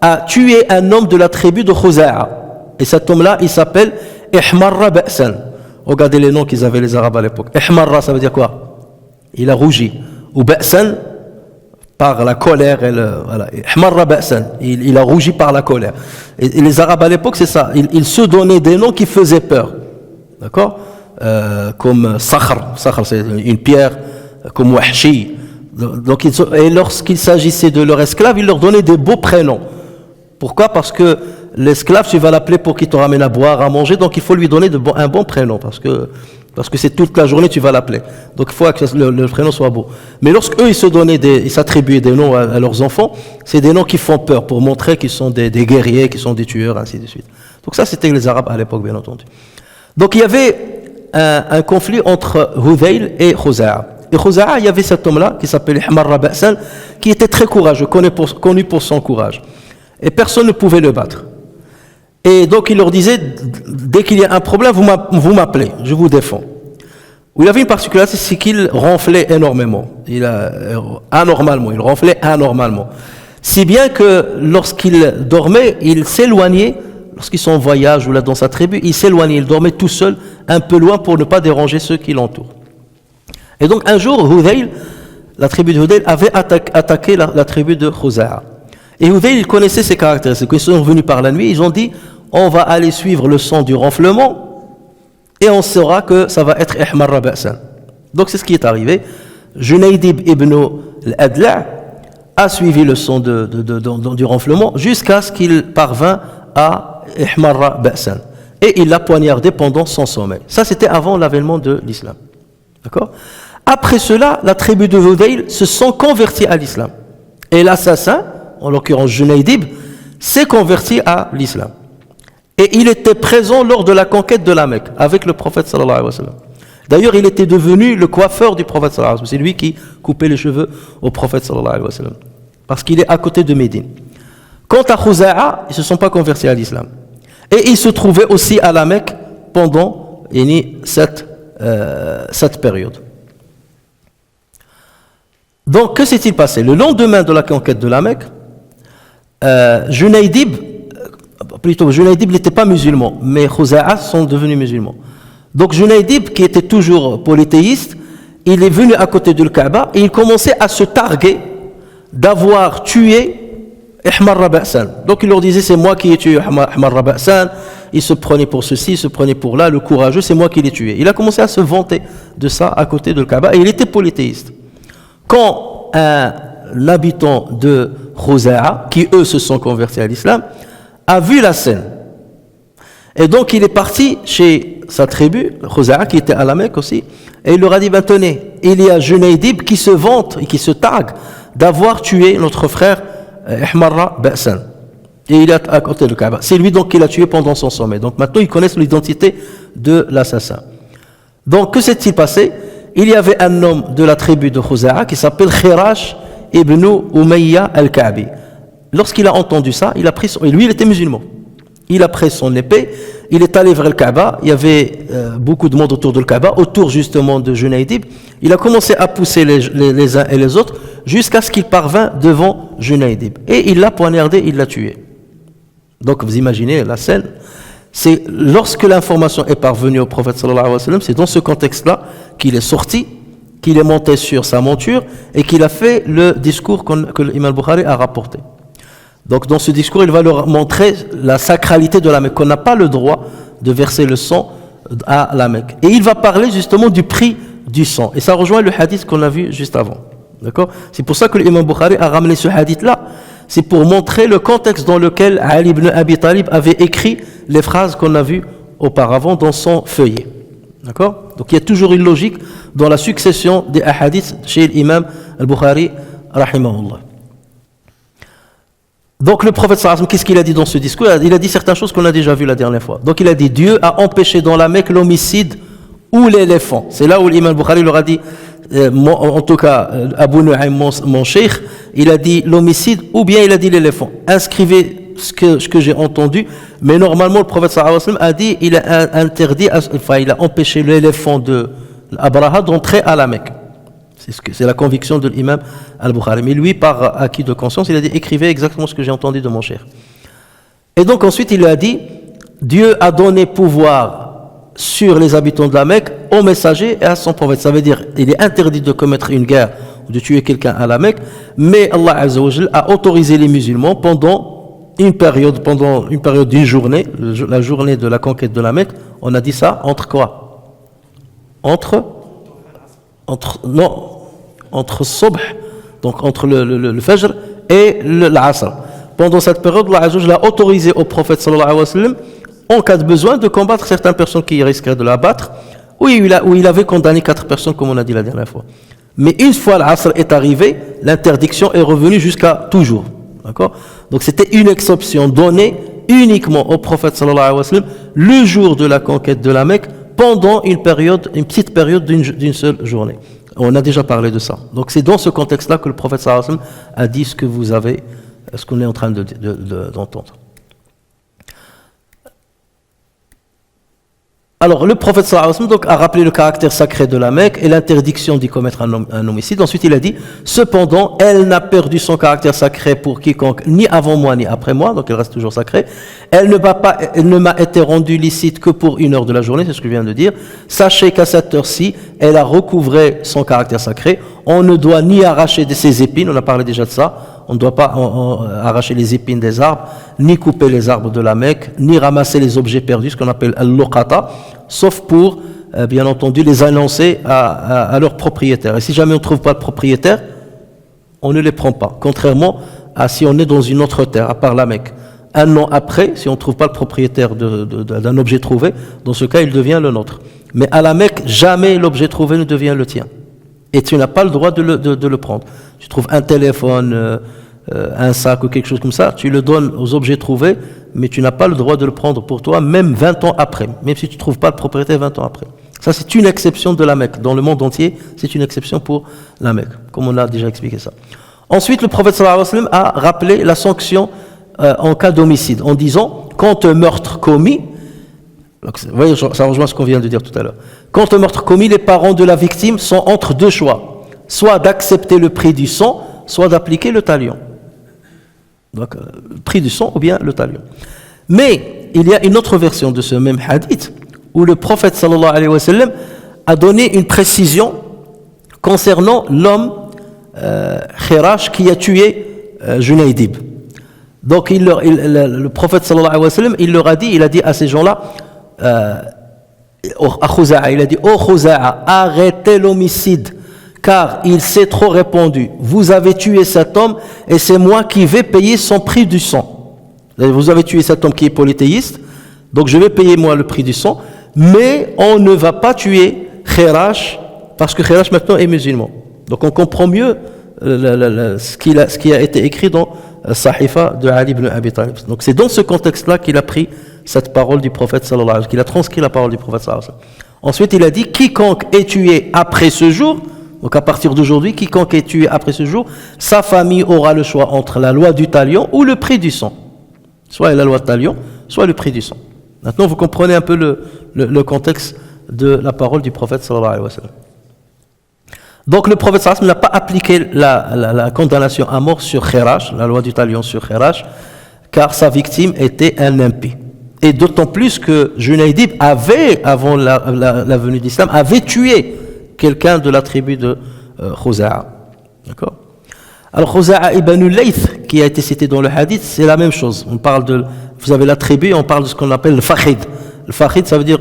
a tué un homme de la tribu de Khuza'a. Et cet homme-là, il s'appelle Ihmarra Ba'san. Regardez les noms qu'ils avaient les Arabes à l'époque. Ihmarra, ça veut dire quoi? Il a rougi. Ou Ba'san, par la colère. Voilà. Ihmarra Ba'san, il a rougi par la colère. Et les Arabes à l'époque, c'est ça. Ils se donnaient des noms qui faisaient peur. D'accord? Comme Sakhr. Sakhr, c'est une pierre. Comme Wahshi. Donc, et lorsqu'il s'agissait de leurs esclaves, ils leur donnaient des beaux prénoms. Pourquoi? Parce que l'esclave, tu vas l'appeler pour qu'il te ramène à boire, à manger, donc il faut lui donner un bon prénom, parce que c'est toute la journée tu vas l'appeler. Donc il faut que le prénom soit beau. Mais lorsque eux ils s'attribuaient des noms à leurs enfants, c'est des noms qui font peur, pour montrer qu'ils sont des guerriers, qu'ils sont des tueurs, ainsi de suite. Donc ça, c'était les Arabes à l'époque, bien entendu. Donc il y avait un conflit entre Hudayl et Khuza'a. Et Khuza'a, il y avait cet homme-là qui s'appelait Ihmarra Ba'san, qui était très courageux, connu pour son courage. Et personne ne pouvait le battre. Et donc il leur disait, dès qu'il y a un problème, vous m'appelez, je vous défends. Il avait une particularité, c'est qu'il ronflait énormément. Il ronflait anormalement. Si bien que lorsqu'il dormait, il s'éloignait, lorsqu'ils sont en voyage ou là dans sa tribu, il s'éloignait, il dormait tout seul, un peu loin pour ne pas déranger ceux qui l'entourent. Et donc un jour, Hudayl, la tribu de Hudayl, avait attaqué la tribu de Khuza'a. Et Hudayl, il connaissait ses caractéristiques. Ils sont venus par la nuit, ils ont dit, on va aller suivre le son du ronflement, et on saura que ça va être Ihmarra Ba'san. Donc c'est ce qui est arrivé. Junaydib ibn al-Adla' a suivi le son du ronflement jusqu'à ce qu'il parvint à Ihmarra Ba'san. Et il l'a poignardé pendant son sommeil. Ça, c'était avant l'avènement de l'islam. D'accord ? Après cela, la tribu de Hudayl se sont convertis à l'islam. Et l'assassin, en l'occurrence Junaydib, s'est converti à l'islam. Et il était présent lors de la conquête de la Mecque avec le prophète sallallahu alayhi wa sallam. D'ailleurs, il était devenu le coiffeur du prophète sallallahu alayhi wa sallam. C'est lui qui coupait les cheveux au prophète sallallahu alayhi wa sallam. Parce qu'il est à côté de Médine. Quant à Khuza'a, ils ne se sont pas convertis à l'islam. Et ils se trouvaient aussi à la Mecque pendant cette période. Donc, que s'est-il passé? Le lendemain de la conquête de la Mecque, Junaydib n'était pas musulman, mais Khuza'a sont devenus musulmans. Donc Junaydib, qui était toujours polythéiste, il est venu à côté de Kaaba et il commençait à se targuer d'avoir tué Ihmarra Ba'san. Donc il leur disait, c'est moi qui ai tué Ihmarra Ba'san. Il se prenait pour ceci, il se prenait pour là, le courageux, c'est moi qui l'ai tué. Il a commencé à se vanter de ça à côté de Kaaba et il était polythéiste. Quand un habitant de Khuza'a, qui eux se sont convertis à l'islam, a vu la scène. Et donc il est parti chez sa tribu, Khuza'a, qui était à la Mecque aussi, et il leur a dit, ben tenez, il y a Junaydib qui se vante et qui se targue d'avoir tué notre frère Ihmarra Ba'san. Et il est à côté de Kaaba. C'est lui donc qui l'a tué pendant son sommeil. Donc maintenant ils connaissent l'identité de l'assassin. Donc que s'est-il passé? Il y avait un homme de la tribu de Khuza'a qui s'appelle Khirash ibn Umayya al-Ka'bi. Lorsqu'il a entendu ça, et lui il était musulman. Il a pris son épée, il est allé vers le Kaaba, il y avait beaucoup de monde autour de le Kaaba, autour justement de Junaydib. Il a commencé à pousser les uns et les autres jusqu'à ce qu'il parvint devant Junaydib. Et il l'a poignardé, il l'a tué. Donc vous imaginez la scène. C'est lorsque l'information est parvenue au prophète sallallahu alayhi wa sallam, c'est dans ce contexte-là qu'il est sorti, qu'il est monté sur sa monture et qu'il a fait le discours que l'imam Bukhari a rapporté. Donc dans ce discours, il va leur montrer la sacralité de la Mecque, qu'on n'a pas le droit de verser le sang à la Mecque. Et il va parler justement du prix du sang. Et ça rejoint le hadith qu'on a vu juste avant. D'accord ? C'est pour ça que l'imam Bukhari a ramené ce hadith-là. C'est pour montrer le contexte dans lequel Ali ibn Abi Talib avait écrit les phrases qu'on a vues auparavant dans son feuillet. D'accord ? Donc il y a toujours une logique dans la succession des hadiths chez l'imam al-Bukhari, rahimahullah. Donc le prophète sallallahu alayhi wa sallam, qu'est-ce qu'il a dit dans ce discours? Il a dit certaines choses qu'on a déjà vues la dernière fois. Donc il a dit, Dieu a empêché dans la Mecque l'homicide ou l'éléphant. C'est là où l'imam Bukhari leur a dit, en tout cas Abu Nu'aym, mon cheikh, il a dit l'homicide ou bien il a dit l'éléphant. Inscrivez ce que j'ai entendu, mais normalement le prophète sallallahu alayhi wa sallam a dit, il a interdit, il a empêché l'éléphant de Abraha d'entrer à la Mecque. C'est la conviction de l'imam al-Bukhari. Mais lui, par acquis de conscience, il a dit, écrivez exactement ce que j'ai entendu de mon cher. Et donc ensuite, il a dit, Dieu a donné pouvoir sur les habitants de la Mecque aux messagers et à son prophète. Ça veut dire, il est interdit de commettre une guerre ou de tuer quelqu'un à la Mecque, mais Allah Azza wa Jal a autorisé les musulmans pendant une période d'une journée, la journée de la conquête de la Mecque. On a dit ça entre quoi? Entre Subh, donc entre le Fajr et l'Asr. Pendant cette période, Allah Azza wa Jalla a autorisé au prophète sallallahu alayhi wa sallam, en cas de besoin, de combattre certaines personnes qui risqueraient de l'abattre, où il avait condamné 4 personnes, comme on a dit la dernière fois. Mais une fois l'Asr est arrivé, l'interdiction est revenue jusqu'à toujours. D'accord ? Donc c'était une exception donnée uniquement au prophète sallallahu alayhi wa sallam le jour de la conquête de la Mecque pendant une petite période d'une seule journée. On a déjà parlé de ça. Donc c'est dans ce contexte-là que le prophète sallallahu alayhi wa sallam a dit ce qu'on est en train d'entendre. Alors, le prophète sallallahu alayhi wa sallam donc, a rappelé le caractère sacré de la Mecque et l'interdiction d'y commettre un homicide. Ensuite, il a dit, cependant, elle n'a perdu son caractère sacré pour quiconque, ni avant moi, ni après moi, donc elle reste toujours sacrée. Elle ne m'a été rendue licite que pour 1 heure de la journée, c'est ce que je viens de dire. Sachez qu'à cette heure-ci, elle a recouvré son caractère sacré. On ne doit ni arracher de ses épines, on a parlé déjà de ça, on ne doit pas arracher les épines des arbres, ni couper les arbres de la Mecque, ni ramasser les objets perdus, ce qu'on appelle al-luqata, sauf pour, bien entendu, les annoncer à leur propriétaire. Et si jamais on ne trouve pas de propriétaire, on ne les prend pas. Contrairement à si on est dans une autre terre, à part la Mecque. Un an après, si on ne trouve pas le propriétaire d'un objet trouvé, dans ce cas, il devient le nôtre. Mais à la Mecque, jamais l'objet trouvé ne devient le tien. Et tu n'as pas le droit de le prendre. Tu trouves un téléphone, un sac ou quelque chose comme ça, tu le donnes aux objets trouvés, mais tu n'as pas le droit de le prendre pour toi, même 20 ans après, même si tu ne trouves pas le propriétaire 20 ans après. Ça, c'est une exception de la Mecque. Dans le monde entier, c'est une exception pour la Mecque, comme on a déjà expliqué ça. Ensuite, le prophète sallallahu alayhi wa sallam a rappelé la sanction en cas d'homicide, en disant, quand un meurtre commis, vous voyez, ça rejoint ce qu'on vient de dire tout à l'heure, quand un meurtre commis, les parents de la victime sont entre deux choix, soit d'accepter le prix du sang, soit d'appliquer le talion. Donc, le prix du sang ou bien le talion. Mais, il y a une autre version de ce même hadith, où le prophète sallallahu alayhi wa sallam a donné une précision concernant l'homme Khirash qui a tué Junaydib. Donc, le prophète sallallahu alayhi wa sallam, il a dit à ces gens-là, à Khuza'a, il a dit, ô Khuza'a, arrêtez l'homicide, car il s'est trop répandu. Vous avez tué cet homme et c'est moi qui vais payer son prix du sang. Vous avez tué cet homme qui est polythéiste, donc je vais payer moi le prix du sang, mais on ne va pas tuer Khirash, parce que Khirash maintenant est musulman. Donc on comprend mieux ce qui a été écrit dans Sahifa de Ali ibn Abi Talib. Donc c'est dans ce contexte-là qu'il a pris cette parole du prophète sallallahu alayhi wa sallam, qu'il a transcrit la parole du prophète sallallahu alayhi wa sallam. Ensuite il a dit, quiconque est tué après ce jour, donc à partir d'aujourd'hui, quiconque est tué après ce jour, sa famille aura le choix entre la loi du talion ou le prix du sang. Soit la loi du talion, soit le prix du sang. Maintenant vous comprenez un peu le contexte de la parole du prophète sallallahu alayhi wa sallam. Donc le prophète sallallahu alayhi wa sallam n'a pas appliqué la condamnation à mort sur Khirash, la loi du talion sur Khirash, car sa victime était un impie. Et d'autant plus que Junaydib avait, avant la venue d'Islam, avait tué quelqu'un de la tribu de Khuza'a. D'accord? Alors Khuza'a ibn al-Layth, qui a été cité dans le hadith, c'est la même chose. On parle vous avez la tribu, on parle de ce qu'on appelle le Fakhid. Le Fakhid, ça veut dire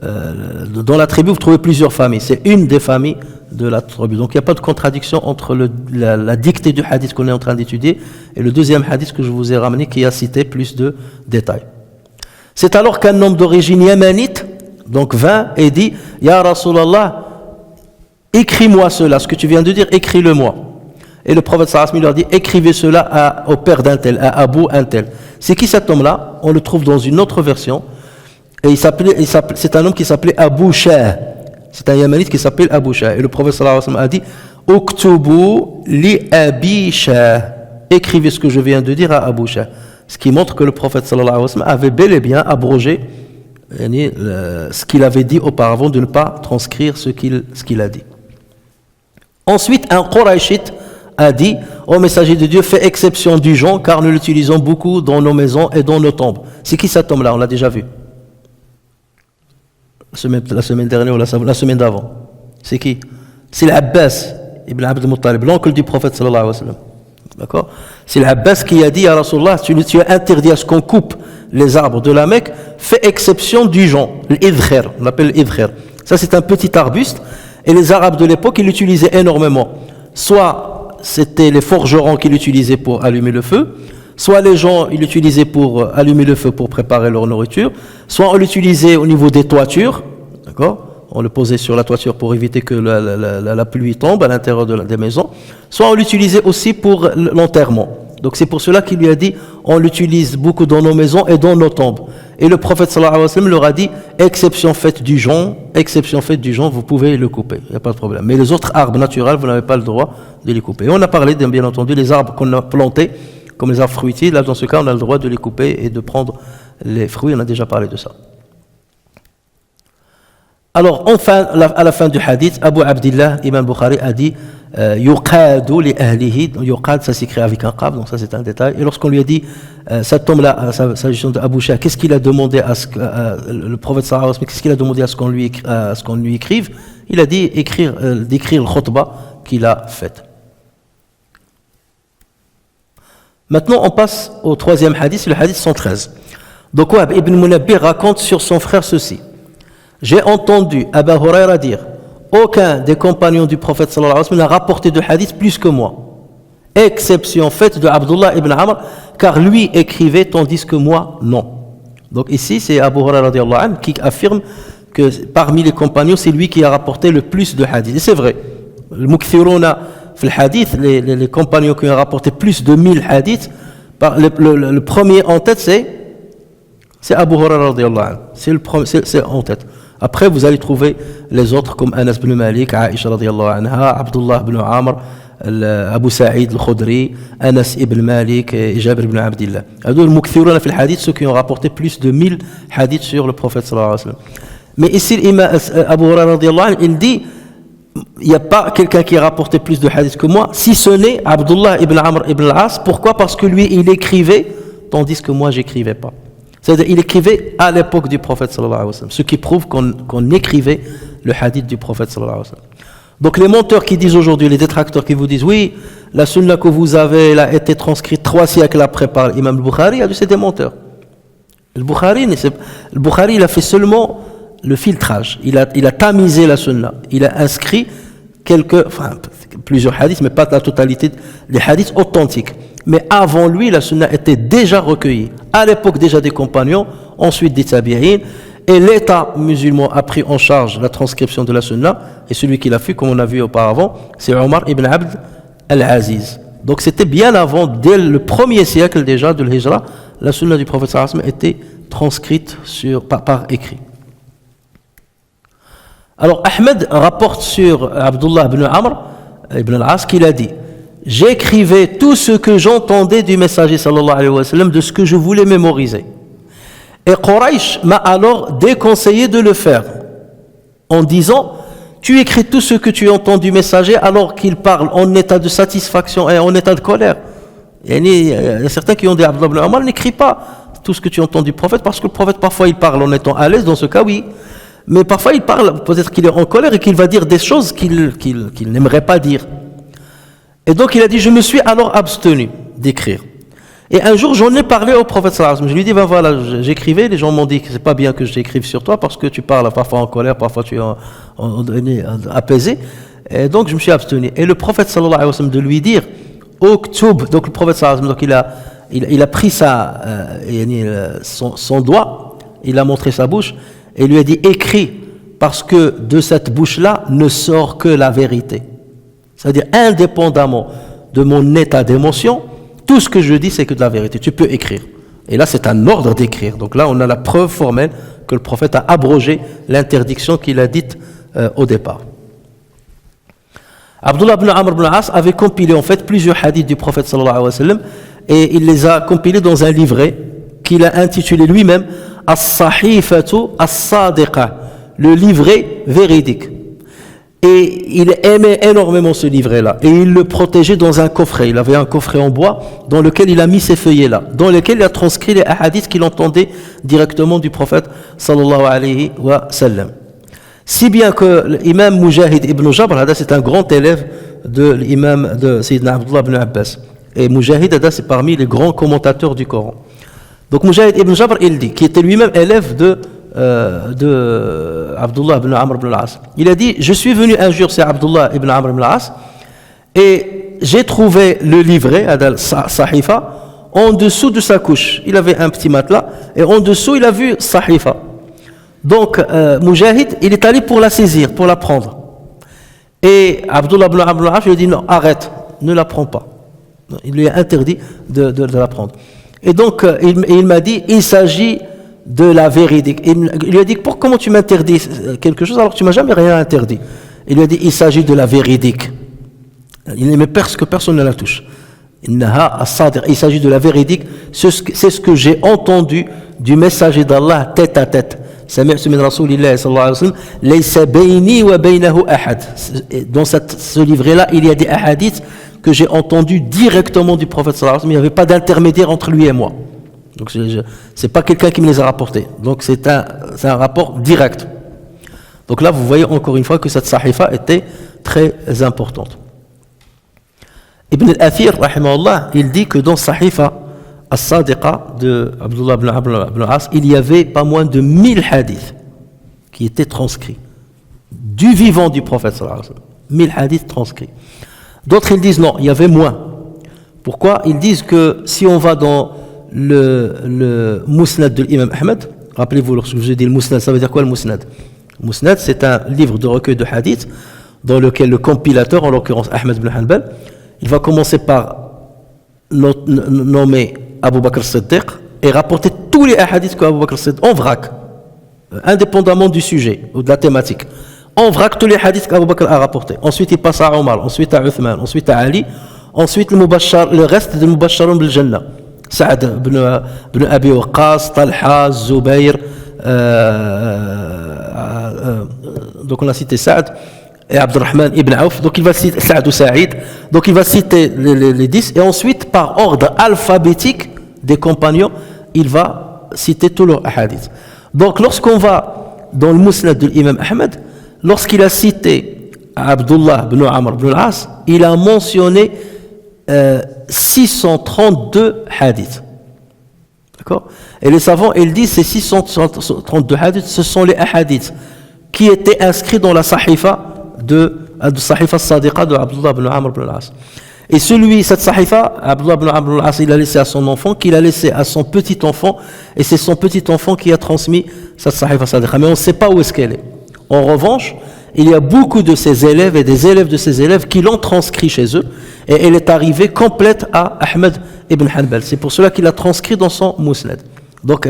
dans la tribu, vous trouvez plusieurs familles. C'est une des familles de la tribu. Donc il n'y a pas de contradiction entre la dictée du hadith qu'on est en train d'étudier et le deuxième hadith que je vous ai ramené qui a cité plus de détails. C'est alors qu'un homme d'origine yéménite donc vint et dit, Ya Rasulallah, écris-moi cela, ce que tu viens de dire, écris-le-moi. Et le prophète sallallahu alayhi wa sallam lui a dit, écrivez cela au père d'un tel, à Abu un tel. C'est qui cet homme-là? On le trouve dans une autre version. Et c'est un homme qui s'appelait Abu Shah. C'est un yéménite qui s'appelle Abu Shah. Et le prophète sallallahu alayhi wa sallam a dit, Uktubu li Abi Shah. Écrivez ce que je viens de dire à Abu Shah. Ce qui montre que le prophète sallallahu alayhi wa sallam avait bel et bien abrogé ce qu'il avait dit auparavant, de ne pas transcrire ce qu'il a dit. Ensuite, un Qurayshite a dit, ô messager de Dieu, fais exception du jonc, car nous l'utilisons beaucoup dans nos maisons et dans nos tombes. C'est qui cet homme-là? On l'a déjà vu. La semaine dernière ou la semaine d'avant. C'est qui? C'est l'Abbas ibn Abd al-Muttalib, l'oncle du prophète sallallahu alayhi wa sallam. D'accord? C'est l'Abbas qui a dit à Rasulullah, tu as interdit à ce qu'on coupe les arbres de la Mecque, fais exception du jonc, l'idkhir, on l'appelle l'idkhir. Ça c'est un petit arbuste, et les Arabes de l'époque, ils l'utilisaient énormément. Soit c'était les forgerons qui l'utilisaient pour allumer le feu, soit les gens ils l'utilisaient pour allumer le feu pour préparer leur nourriture, soit on l'utilisait au niveau des toitures, d'accord? On le posait sur la toiture pour éviter que la pluie tombe à l'intérieur des maisons, soit on l'utilisait aussi pour l'enterrement. Donc c'est pour cela qu'il lui a dit, on l'utilise beaucoup dans nos maisons et dans nos tombes. Et le prophète sallallahu alayhi wa sallam leur a dit, exception faite du jonc, vous pouvez le couper, il n'y a pas de problème. Mais les autres arbres naturels, vous n'avez pas le droit de les couper. Et on a parlé, bien entendu, les arbres qu'on a plantés, comme les arbres fruitiers, là dans ce cas, on a le droit de les couper et de prendre les fruits, on a déjà parlé de ça. Alors, enfin, à la fin du hadith, Abu Abdillah, Imam Bukhari a dit yuqadu li ahlihi. Yuqad, ça s'écrit avec un qaf, donc ça c'est un détail. Et lorsqu'on lui a dit, ça tombe là, s'agissant d'Abu Shah, qu'est-ce qu'il a demandé à ce que le prophète sallallahu alayhi wa sallam, qu'est-ce qu'il a demandé à ce qu'on lui écrive? Il a dit d'écrire le khutbah qu'il a faite. Maintenant, on passe au troisième hadith, c'est le hadith 113. Donc, Wahb ibn Munabbih raconte sur son frère ceci. J'ai entendu Abu Huraira dire, aucun des compagnons du prophète sallallahu alayhi wa sallam n'a rapporté de hadith plus que moi. Exception faite de Abdullah ibn Amr, car lui écrivait tandis que moi, non. Donc ici, c'est Abu Huraira radiallahu anhu qui affirme que parmi les compagnons, c'est lui qui a rapporté le plus de hadith. Et c'est vrai. Le mukthiruna fil hadith, les compagnons qui ont rapporté plus de 1000 hadiths, le premier en tête, c'est Abu Huraira radiallahu anhu. C'est en tête. Après, vous allez trouver les autres comme Anas ibn Malik, Aisha radiallahu anha, Abdullah ibn Amr, Abu Sa'id al-Khudri, Anas ibn Malik et Jabir ibn Abdillah. Alors, le mukthiruna fil hadith, ceux qui ont rapporté plus de 1000 hadiths sur le prophète sallallahu alayhi wa sallam. Mais ici, Abu Huraira radiallahu anhu, il dit, il n'y a pas quelqu'un qui a rapporté plus de hadiths que moi, si ce n'est Abdullah ibn Amr ibn al-As. Pourquoi? Parce que lui, il écrivait, tandis que moi, j'écrivais pas. C'est-à-dire qu'il écrivait à l'époque du prophète sallallahu alayhi wa sallam, ce qui prouve qu'on écrivait le hadith du prophète sallallahu alayhi wa sallam. Donc les menteurs qui disent aujourd'hui, les détracteurs qui vous disent oui, la sunna que vous avez elle a été transcrite 3 siècles après par l'imam al-Bukhari, c'est des menteurs. Le Bukhari il a fait seulement le filtrage, il a tamisé la sunna, il a inscrit plusieurs hadiths, mais pas la totalité des hadiths authentiques. Mais avant lui, la sunna était déjà recueillie. À l'époque déjà des compagnons, ensuite des tabi'in, et l'État musulman a pris en charge la transcription de la sunna, et celui qui l'a fait, comme on a vu auparavant, c'est Omar ibn Abd al-Aziz. Donc c'était bien avant, dès le 1er siècle déjà de l'Hijra, la sunna du prophète sallallahu alayhi wa sallam était transcrite par écrit. Alors Ahmed rapporte sur Abdullah ibn Amr ibn al-As qu'il a dit: j'écrivais tout ce que j'entendais du messager sallallahu alayhi wa sallam, de ce que je voulais mémoriser. Et Quraysh m'a alors déconseillé de le faire, en disant: tu écris tout ce que tu entends du messager alors qu'il parle en état de satisfaction et en état de colère. Il y a certains qui ont dit: Abdullah ibn Amr n'écrit pas tout ce que tu entends du prophète, parce que le prophète parfois il parle en étant à l'aise, dans ce cas oui. Mais parfois il parle, peut-être qu'il est en colère et qu'il va dire des choses qu'il n'aimerait pas dire. Et donc il a dit: je me suis alors abstenu d'écrire. Et un jour j'en ai parlé au prophète sallallahu alayhi wa sallam. Je lui ai dit: ben voilà, j'écrivais, les gens m'ont dit que c'est pas bien que j'écrive sur toi parce que tu parles parfois en colère, parfois tu es apaisé. Et donc je me suis abstenu. Et le prophète sallallahu alayhi wa sallam de lui dire: Uktub, donc le prophète sallallahu alayhi wa sallam, donc il a pris son doigt, il a montré sa bouche et lui a dit: écris, parce que de cette bouche-là ne sort que la vérité. C'est-à-dire, indépendamment de mon état d'émotion, tout ce que je dis, c'est que de la vérité. Tu peux écrire. Et là, c'est un ordre d'écrire. Donc là, on a la preuve formelle que le prophète a abrogé l'interdiction qu'il a dite au départ. Abdullah ibn Amr ibn al-As avait compilé en fait plusieurs hadiths du prophète sallallahu alayhi wa sallam, et il les a compilés dans un livret qu'il a intitulé lui-même As-Sahifatu As-Sadiqa, le livret véridique. Et il aimait énormément ce livret-là, et il le protégeait dans un coffret. Il avait un coffret en bois dans lequel il a mis ces feuillets-là, dans lequel il a transcrit les hadiths qu'il entendait directement du prophète sallallahu alayhi wa sallam. Si bien que l'imam Mujahid ibn Jabr, c'est un grand élève de l'imam de Sayyidina Abdullah ibn Abbas. Et Mujahid, c'est parmi les grands commentateurs du Coran. Donc Mujahid ibn Jabr, il dit, qui était lui-même élève de Abdullah ibn Amr ibn al-As. Il a dit: je suis venu un jour, c'est Abdullah ibn Amr ibn al-As, et j'ai trouvé le livret, Sahifa, en dessous de sa couche. Il avait un petit matelas, et en dessous il a vu Sahifa. Donc Mujahid, il est allé pour la saisir, pour la prendre. Et Abdullah ibn Amr ibn al-As lui a dit: non, arrête, ne la prends pas. Il lui a interdit de la prendre. Et donc, il m'a dit, il s'agit de la véridique. Il lui a dit, comment tu m'interdis quelque chose alors que tu m'as jamais rien interdit? Il lui a dit, il s'agit de la véridique. Il n'aimait que personne ne la touche. Il s'agit de la véridique. C'est ce que j'ai entendu du messager d'Allah tête à tête. Dans ce livret-là, il y a des hadiths que j'ai entendus directement du prophète sallallahu alayhi wa sallam. Il n'y avait pas d'intermédiaire entre lui et moi. Donc c'est pas quelqu'un qui me les a rapportés. Donc c'est un rapport direct. Donc là, vous voyez encore une fois que cette sahifa était très importante. Ibn al-Athir, rahimahullah, il dit que dans sahifa As-Sadiqa de Abdullah ibn As, il y avait pas moins de 1000 hadiths qui étaient transcrits du vivant du prophète sallallahu alayhi wa sallam. 1000 hadiths transcrits. D'autres ils disent non, il y avait moins. Pourquoi? Ils disent que si on va dans le Musnad de l'imam Ahmed, rappelez-vous lorsque je vous ai dit le Musnad, ça veut dire quoi le Musnad? Le Musnad, c'est un livre de recueil de hadiths dans lequel le compilateur, en l'occurrence Ahmed ibn Hanbal, il va commencer par nommer Abu Bakr Siddiq et rapporter tous les hadiths qu'Abu Bakr Siddiq en vrac, indépendamment du sujet ou de la thématique. En vrac tous les hadiths qu'Abu Bakr a rapportés. Ensuite il passe à Omar, ensuite à Uthman, ensuite à Ali, ensuite le reste de Mubasharun bil Jannah. Saad ibn Abi Waqqas, Talha, Zubayr, donc on a cité Saad et Abdurrahman ibn Auf, donc il va citer Saad ou Saïd, donc il va citer les 10 et ensuite par ordre alphabétique des compagnons, il va citer tous leurs hadiths. Donc lorsqu'on va dans le Musnad de l'imam Ahmed, lorsqu'il a cité Abdullah ibn Amr ibn al-As, il a mentionné 632 hadiths. D'accord? Et les savants, ils disent ces 632 hadiths, ce sont les hadiths qui étaient inscrits dans la sahifa de sahifa Sadiqa de Abdullah ibn Amr ibn al-As. Et cette sahifa, Abdullah ibn Amr ibn al-As, il a laissé à son enfant, qu'il a laissé à son petit enfant, et c'est son petit enfant qui a transmis cette sahifa Sadiqa. Mais on ne sait pas où est-ce qu'elle est. En revanche, il y a beaucoup de ses élèves et des élèves de ses élèves qui l'ont transcrit chez eux, et elle est arrivée complète à Ahmed ibn Hanbal. C'est pour cela qu'il l'a transcrit dans son Musnad. Donc,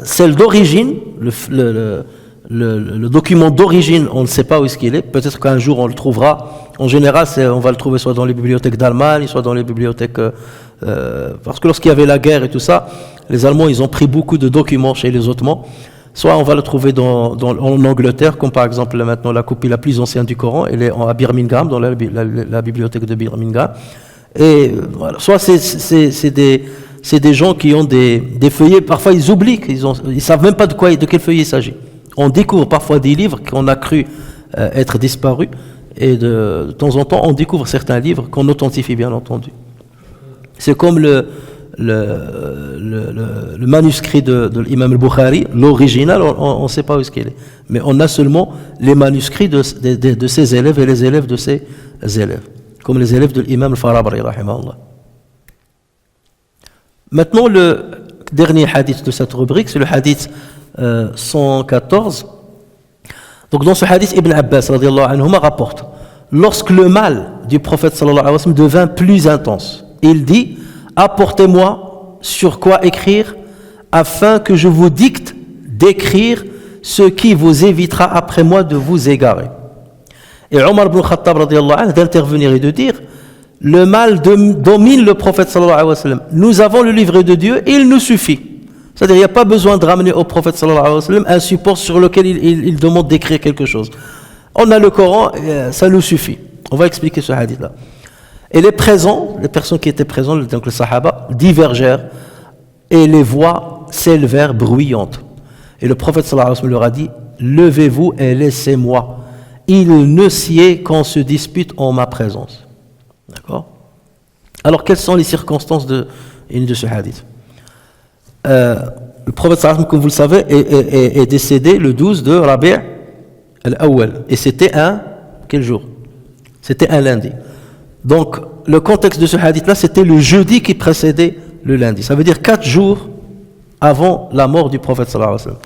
celle d'origine, le document d'origine, on ne sait pas où est-ce qu'il est. Peut-être qu'un jour on le trouvera. En général, on va le trouver soit dans les bibliothèques d'Allemagne, soit dans les bibliothèques... parce que lorsqu'il y avait la guerre et tout ça, les Allemands, ils ont pris beaucoup de documents chez les Ottomans. Soit on va le trouver en Angleterre, comme par exemple maintenant la copie la plus ancienne du Coran, elle est à Birmingham, dans la bibliothèque de Birmingham. Et voilà. Soit c'est des gens qui ont des feuillets, parfois ils oublient, ils savent même pas de quel feuillet il s'agit. On découvre parfois des livres qu'on a cru être disparus, et de temps en temps on découvre certains livres qu'on authentifie bien entendu. C'est comme le manuscrit de l'imam al-Bukhari, l'original, on ne sait pas où est-ce qu'il est. Mais on a seulement les manuscrits de ses élèves et les élèves de ses élèves. Comme les élèves de l'imam al-Farabri, rahimahullah. Maintenant, le dernier hadith de cette rubrique, c'est le hadith 114. Donc dans ce hadith, Ibn Abbas, radiyallahu anhuma, rapporte, lorsque le mal du prophète, sallallahu alayhi wa sallam, devint plus intense, il dit, apportez-moi sur quoi écrire afin que je vous dicte d'écrire ce qui vous évitera après moi de vous égarer. Et Omar ibn Khattab radiyallahu anhu d'intervenir et de dire, le mal domine le prophète sallallahu alayhi wa sallam. Nous avons le livre de Dieu et il nous suffit. C'est-à-dire il n'y a pas besoin de ramener au prophète sallallahu alayhi wa sallam un support sur lequel il demande d'écrire quelque chose. On a le Coran, ça nous suffit. On va expliquer ce hadith-là. Et les personnes qui étaient présentes, donc les Sahaba, divergèrent et les voix s'élevèrent bruyantes. Et le prophète sallallahu alayhi wa sallam leur a dit, levez-vous et laissez-moi. Il ne sied qu'on se dispute en ma présence. D'accord? Alors, quelles sont les circonstances de ce hadith? Le prophète sallallahu alayhi wa sallam, comme vous le savez, est décédé le 12 de Rabi' al-Awwal. Et c'était quel jour? C'était un lundi. Donc, le contexte de ce hadith-là, c'était le jeudi qui précédait le lundi. Ça veut dire 4 jours avant la mort du prophète sallallahu alayhi wa sallam.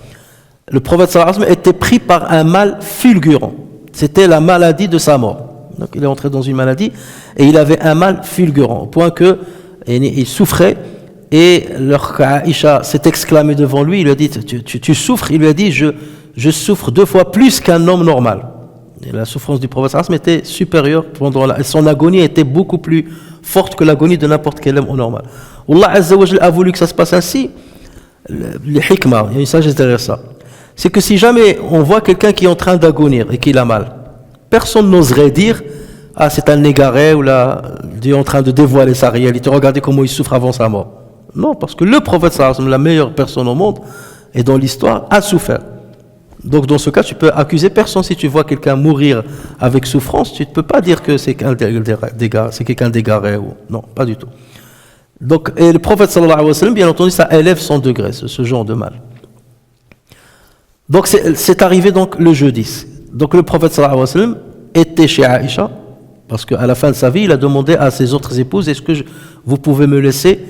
Le prophète sallallahu alayhi wa sallam était pris par un mal fulgurant. C'était la maladie de sa mort. Donc, il est entré dans une maladie et il avait un mal fulgurant, au point que et il souffrait, et lorsque Aïcha s'est exclamée devant lui, il lui a dit tu souffres, il lui a dit je souffre 2 fois plus qu'un homme normal. Et la souffrance du prophète sallallahu alayhi wa sallam était supérieure, son agonie était beaucoup plus forte que l'agonie de n'importe quel homme normal. Allah Azza wa Jal a voulu que ça se passe ainsi. Les hikmah, il y a une sagesse derrière ça. C'est que si jamais on voit quelqu'un qui est en train d'agonir et qu'il a mal, personne n'oserait dire ah c'est un égaré ou là Dieu est en train de dévoiler sa réalité, regardez comment il souffre avant sa mort. Non, parce que le prophète sallallahu alayhi wa sallam, la meilleure personne au monde et dans l'histoire, a souffert. Donc dans ce cas, tu peux accuser personne. Si tu vois quelqu'un mourir avec souffrance, tu ne peux pas dire que c'est quelqu'un d'égaré ou non, pas du tout. Donc et le prophète sallallahu alayhi wa sallam, bien entendu, ça élève son degré, ce genre de mal. Donc c'est arrivé donc le jeudi. Donc le prophète sallallahu alayhi wa sallam était chez Aïcha, parce qu'à la fin de sa vie, il a demandé à ses autres épouses, est-ce que vous pouvez me laisser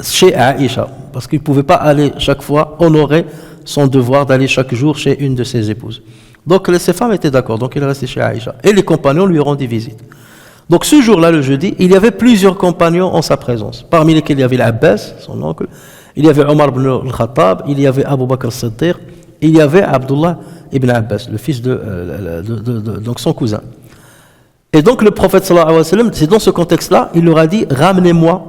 chez Aïcha, parce qu'il ne pouvait pas aller chaque fois honorer son devoir d'aller chaque jour chez une de ses épouses. Donc ces femmes étaient d'accord, donc il est resté chez Aïcha. Et les compagnons lui rendaient visite. Donc ce jour-là, le jeudi, il y avait plusieurs compagnons en sa présence. Parmi lesquels il y avait l'Abbas, son oncle, il y avait Omar ibn al-Khattab, il y avait Abu Bakr al-Siddiq, il y avait Abdullah ibn Abbas, le fils donc son cousin. Et donc le prophète sallallahu alayhi wa sallam, c'est dans ce contexte-là, il leur a dit, ramenez-moi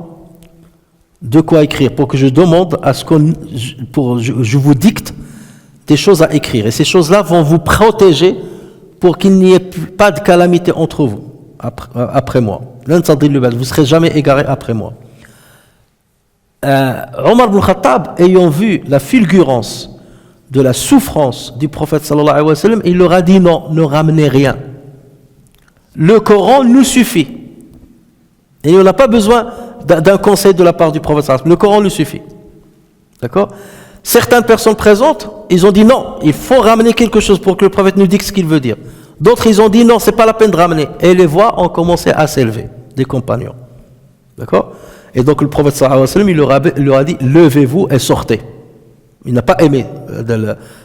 de quoi écrire, pour que je demande à ce je vous dicte des choses à écrire. Et ces choses-là vont vous protéger pour qu'il n'y ait pas de calamité entre vous, après moi. Vous ne serez jamais égarés après moi. Omar ibn Khattab, ayant vu la fulgurance de la souffrance du prophète sallallahu alayhi wa sallam, il leur a dit non, ne ramenez rien. Le Coran nous suffit. Et on n'a pas besoin d'un conseil de la part du prophète sallallahu alayhi wa sallam. Le Coran nous suffit. D'accord? Certaines personnes présentes, ils ont dit non, il faut ramener quelque chose pour que le prophète nous dise ce qu'il veut dire. D'autres, ils ont dit non, c'est pas la peine de ramener. Et les voix ont commencé à s'élever, des compagnons. D'accord? Et donc le prophète sallallahu alayhi wa sallam, il leur a dit levez-vous et sortez. Il n'a pas aimé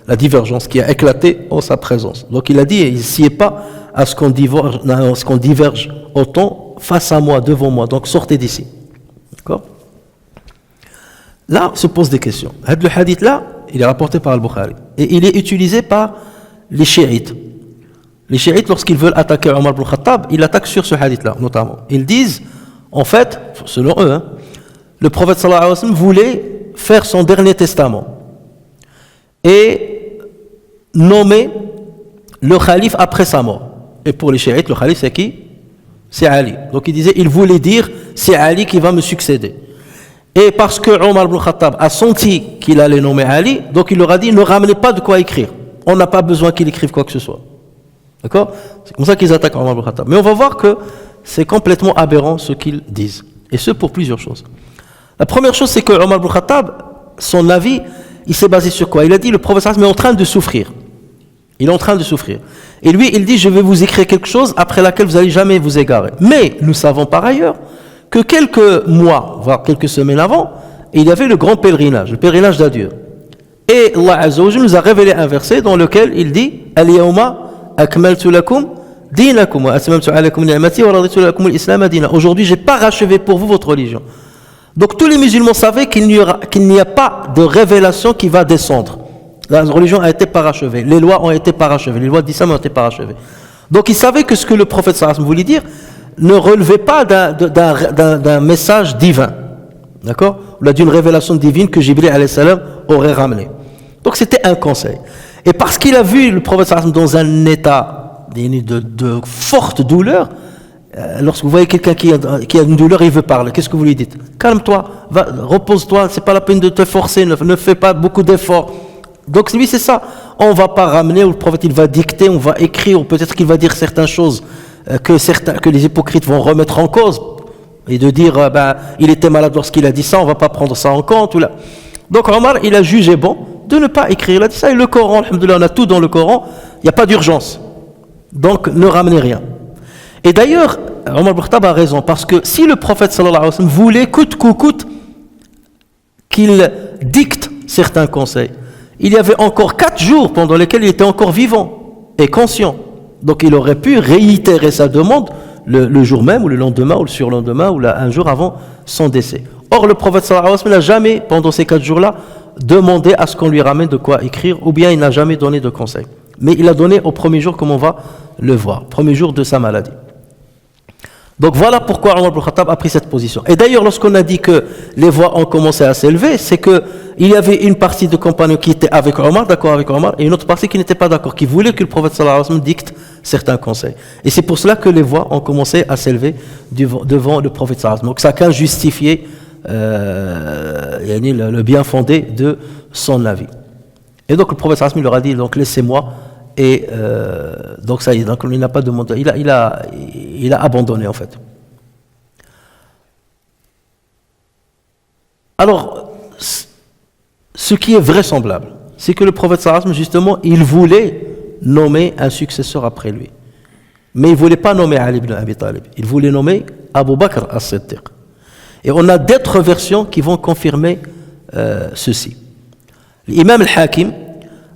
la divergence qui a éclaté en sa présence. Donc il a dit, il s'y est pas à ce qu'on diverge autant face à moi, devant moi. Donc sortez d'ici. D'accord? Là se posent des questions. Le hadith là, il est rapporté par Al-Bukhari. Et il est utilisé par les chiites. Les chiites, lorsqu'ils veulent attaquer Omar ibn Khattab, ils attaquent sur ce hadith là, notamment. Ils disent, en fait, selon eux, le prophète sallallahu alayhi wa sallam voulait faire son dernier testament et nommer le calife après sa mort. Et pour les chiites, le calife c'est qui? C'est Ali. Donc il disait, il voulait dire, c'est Ali qui va me succéder. Et parce que Omar ibn Khattab a senti qu'il allait nommer Ali, donc il leur a dit, ne ramenez pas de quoi écrire. On n'a pas besoin qu'il écrive quoi que ce soit. D'accord? C'est comme ça qu'ils attaquent Omar ibn Khattab. Mais on va voir que c'est complètement aberrant ce qu'ils disent. Et ce pour plusieurs choses. La première chose, c'est que Omar ibn Khattab, son avis, il s'est basé sur quoi? Il a dit, le prophète est en train de souffrir. Il est en train de souffrir. Et lui, il dit, je vais vous écrire quelque chose après laquelle vous n'allez jamais vous égarer. Mais nous savons par ailleurs que quelques mois, voire quelques semaines avant, il y avait le grand pèlerinage, le pèlerinage d'adieu. Et Allah Azza wa Jalla nous a révélé un verset dans lequel il dit, Al-yawma akmaltu lakum dinakum wa atmamtu alaykum ni'mati wa raditu lakum al-islam dina. Aujourd'hui, j'ai parachevé pour vous votre religion. Donc tous les musulmans savaient qu'il n'y a pas de révélation qui va descendre. La religion a été parachevée, les lois ont été parachevées, les lois d'Islam ont été parachevées. Donc ils savaient que ce que le prophète sallallahu alayhi wa sallam voulait dire ne relevait pas d'un message divin, d'accord, ou d'une révélation divine que Jibril alayhi salam aurait ramené. Donc c'était un conseil. Et parce qu'il a vu le prophète sallallahu alayhi wa sallam dans un état de forte douleur, lorsque vous voyez quelqu'un qui a une douleur, il veut parler, qu'est-ce que vous lui dites? Calme-toi, repose-toi, c'est pas la peine de te forcer, ne fais pas beaucoup d'efforts. Donc lui c'est ça, on va pas ramener, le prophète il va dicter, on va écrire, ou peut-être qu'il va dire certaines choses que les hypocrites vont remettre en cause, et de dire il était malade lorsqu'il a dit ça, on va pas prendre ça en compte. Ou là. Donc Omar il a jugé bon de ne pas écrire, il a dit ça, et le Coran, alhamdoulilah, on a tout dans le Coran, il n'y a pas d'urgence, donc ne ramenez rien. Et d'ailleurs, Omar ibn Khattab a raison, parce que si le prophète sallallahu alayhi wa sallam voulait coûte que coûte qu'il dicte certains conseils, il y avait encore 4 jours pendant lesquels il était encore vivant et conscient. Donc il aurait pu réitérer sa demande le jour même, ou le lendemain, ou le surlendemain, ou un jour avant son décès. Or, le prophète sallallahu alayhi wa sallam n'a jamais, pendant ces 4 jours-là, demandé à ce qu'on lui ramène de quoi écrire, ou bien il n'a jamais donné de conseil. Mais il a donné au premier jour, comme on va le voir, premier jour de sa maladie. Donc voilà pourquoi Omar ibn Khattab a pris cette position. Et d'ailleurs, lorsqu'on a dit que les voix ont commencé à s'élever, c'est qu'il y avait une partie de compagnons qui étaient avec Omar, d'accord avec Omar, et une autre partie qui n'était pas d'accord, qui voulait que le prophète sallallahu alayhi wa sallam dicte certains conseils. Et c'est pour cela que les voix ont commencé à s'élever devant le prophète sallallahu alayhi wa sallam. Donc chacun justifiait le bien fondé de son avis. Et donc le prophète sallallahu alayhi wa sallam leur a dit, donc laissez-moi. Et donc ça y est, donc il n'a pas demandé, il a abandonné en fait. Alors, ce qui est vraisemblable, c'est que le prophète sallallahu alayhi wa sallam, justement, il voulait nommer un successeur après lui. Mais il ne voulait pas nommer Ali ibn Abi Talib, il voulait nommer Abu Bakr as-Siddiq. Et on a d'autres versions qui vont confirmer ceci. L'imam al-Hakim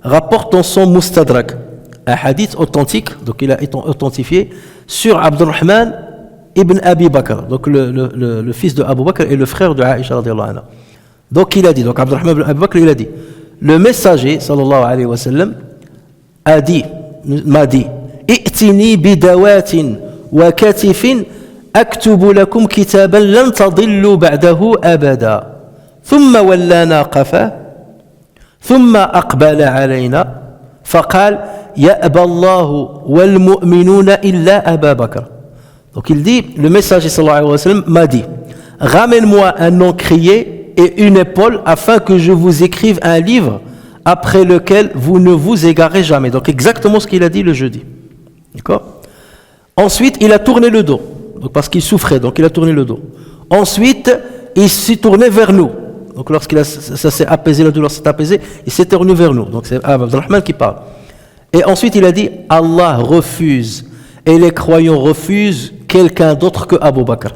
rapporte dans son Mustadrak un hadith authentique, donc il a été authentifié, sur Abdurrahman ibn Abi Bakr, donc le fils de Abu Bakr et le frère de Aïcha radiyallahu anha. Donc il a dit, donc Abdurrahman ibn Abi Bakr, il a dit, le messager sallallahu alayhi wa sallam m'a dit, i'tini bidawatin wa katifin aktubu lakum kitaban lan tadillu ba'dahu abada. ثم ولانا قفاه ثم أقبل علينا فقال يأبى الله والمؤمنون إلا أبا بكر. Donc il dit, le messager sallallahu alayhi wa sallam m'a dit, ramène-moi un encrier et une épaule afin que je vous écrive un livre après lequel vous ne vous égarez jamais. Donc exactement ce qu'il a dit le jeudi. D'accord? Ensuite, il a tourné le dos, donc parce qu'il souffrait, donc il a tourné le dos. Ensuite, il s'est tourné vers nous. Donc ça s'est apaisé, la douleur s'est apaisée, il s'est tourné vers nous. Donc c'est Abdurrahman qui parle. Et ensuite il a dit, Allah refuse et les croyants refusent quelqu'un d'autre que Abu Bakr.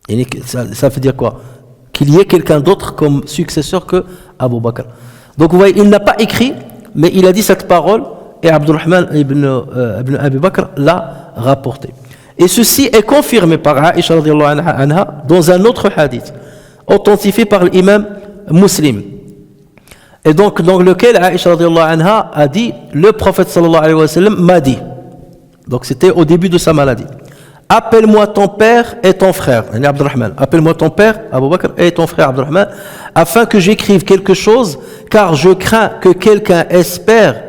Et ça veut dire quoi? Qu'il y ait quelqu'un d'autre comme successeur que Abu Bakr. Donc vous voyez, il n'a pas écrit, mais il a dit cette parole et Abdurrahman ibn Abi Bakr l'a rapporté. Et ceci est confirmé par Aïcha radiyallahu anha dans un autre hadith authentifié par l'imam Muslim, et donc dans lequel Aïcha radiyallahu anha a dit, le prophète sallallahu alayhi wa sallam m'a dit, donc c'était au début de sa maladie, appelle-moi ton père et ton frère, Abdurrahman, appelle-moi ton père Abu Bakr et ton frère Abdurrahman, afin que j'écrive quelque chose, car je crains que quelqu'un espère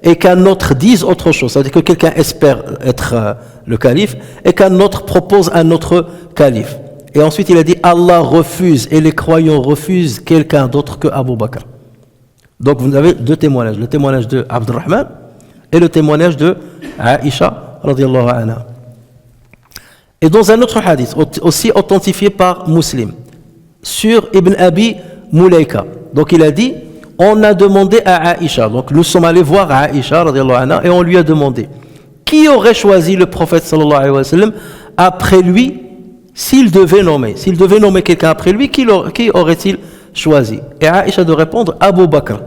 et qu'un autre dise autre chose. C'est-à-dire que quelqu'un espère être le calife et qu'un autre propose un autre calife. Et ensuite il a dit, Allah refuse et les croyants refusent quelqu'un d'autre que Abu Bakr. Donc vous avez deux témoignages, le témoignage de Abdurrahman et le témoignage de Aïcha radiyallahu anha. Et dans un autre hadith aussi authentifié par Muslim sur Ibn Abi Mulaika, donc il a dit, on a demandé à Aïcha, donc nous sommes allés voir Aïcha radiyallahu anha et on lui a demandé, qui aurait choisi le prophète sallallahu alayhi wa sallam après lui? S'il devait nommer quelqu'un après lui, qui aurait-il choisi? Et Aïcha de répondre, Abu Bakr.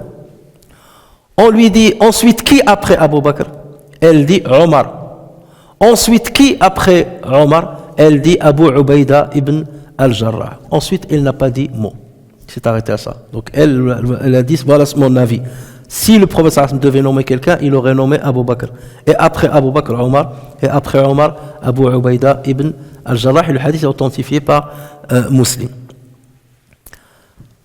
On lui dit, ensuite qui après Abu Bakr? Elle dit Omar. Ensuite qui après Omar? Elle dit Abu Ubaida ibn al-Jarrah. Ensuite elle n'a pas dit mot. Il s'est arrêté à ça. Donc elle a dit, voilà mon avis. Si le prophète sallallahu alayhi wa sallam devait nommer quelqu'un, il aurait nommé Abu Bakr. Et après Abu Bakr, Omar. Et après Omar, Abu Ubaida ibn al-Jarrah. Et le hadith est authentifié par Muslim.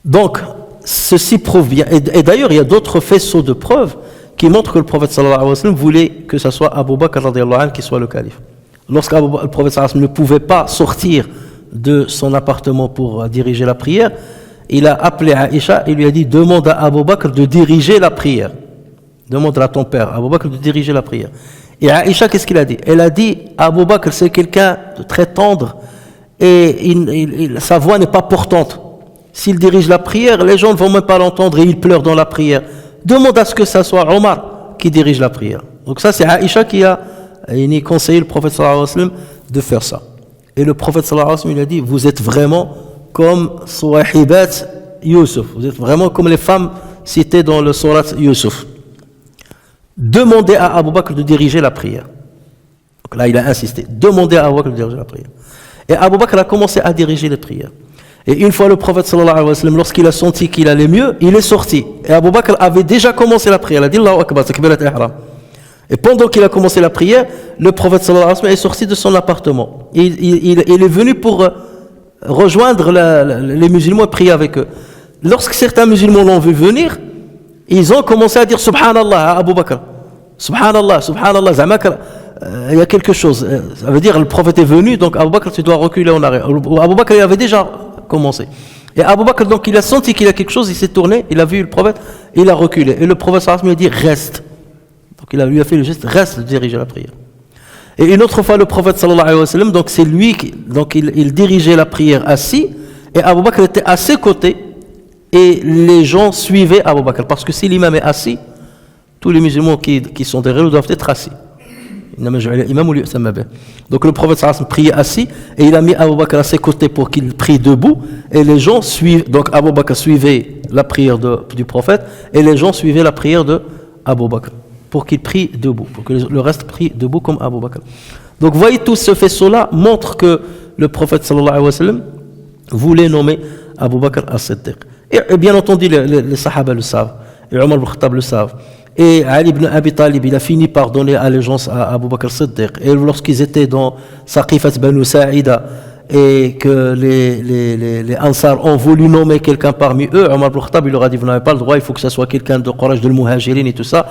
Donc, ceci prouve bien. Et d'ailleurs, il y a d'autres faisceaux de preuves qui montrent que le prophète sallallahu alayhi wa sallam voulait que ce soit Abu Bakr radiyallahu anhu qui soit le calife. Lorsque le prophète sallallahu alayhi wa sallam ne pouvait pas sortir de son appartement pour diriger la prière, il a appelé Aïcha et lui a dit, demande à Abu Bakr de diriger la prière. Demande à ton père, Abu Bakr, de diriger la prière. Et Aïcha, qu'est-ce qu'il a dit? Elle a dit, Abu Bakr, c'est quelqu'un de très tendre et sa voix n'est pas portante. S'il dirige la prière, les gens ne vont même pas l'entendre et il pleure dans la prière. Demande à ce que ça soit Omar qui dirige la prière. Donc ça, c'est Aïcha qui a conseillé le prophète sallallahu alayhi wa sallam de faire ça. Et le prophète sallallahu alayhi wa sallam, il a dit, vous êtes vraiment comme Suwahibat Yusuf. Vous êtes vraiment comme les femmes citées dans le surat Yusuf. Demandez à Abu Bakr de diriger la prière. Donc là, il a insisté. Demandez à Abu Bakr de diriger la prière. Et Abu Bakr a commencé à diriger les prières. Et une fois le prophète sallallahu alayhi wa sallam, lorsqu'il a senti qu'il allait mieux, il est sorti. Et Abu Bakr avait déjà commencé la prière. Il a dit Allahu Akbar, takbirat al-ihram. Et pendant qu'il a commencé la prière, le prophète sallallahu alayhi wa sallam est sorti de son appartement. Il est venu pour rejoindre les musulmans et prier avec eux. Lorsque certains musulmans l'ont vu venir, ils ont commencé à dire Subhanallah à Abu Bakr. Subhanallah, Subhanallah, il y a quelque chose. Ça veut dire le prophète est venu, donc Abu Bakr, tu dois reculer en arrière. Abu Bakr, il avait déjà commencé. Et Abu Bakr, donc, il a senti qu'il y a quelque chose, il s'est tourné, il a vu le prophète, il a reculé. Et le prophète sallallahu alayhi wa sallam lui a dit reste. Donc il lui a fait le geste, reste de diriger la prière. Et une autre fois, le prophète sallallahu alayhi wa sallam, donc c'est lui qui, donc il dirigeait la prière assis, et Abu Bakr était à ses côtés, et les gens suivaient Abu Bakr. Parce que si l'imam est assis, tous les musulmans qui sont derrière lui doivent être assis. Donc le prophète sallallahu alayhi wa sallam priait assis, et il a mis Abu Bakr à ses côtés pour qu'il prie debout, et les gens suivent, donc Abu Bakr suivait la prière du prophète, et les gens suivaient la prière de Abu Bakr, pour qu'il prie debout, pour que le reste prie debout comme Abu Bakr. Donc voyez, tout ce faisceau-là montre que le prophète sallallahu alayhi wa sallam voulait nommer Abu Bakr as-Siddiq. Et bien entendu, les Sahaba le savent, et Omar ibn Khattab le savent. Et Ali ibn Abi Talib, il a fini par donner allégeance à Abu Bakr as-Siddiq. Et lorsqu'ils étaient dans Saqifat Banu Sa'ida, et que les Ansar ont voulu nommer quelqu'un parmi eux, Omar ibn Khattab, il leur a dit, vous n'avez pas le droit, il faut que ce soit quelqu'un de Quraysh, de Muhajirin et tout ça.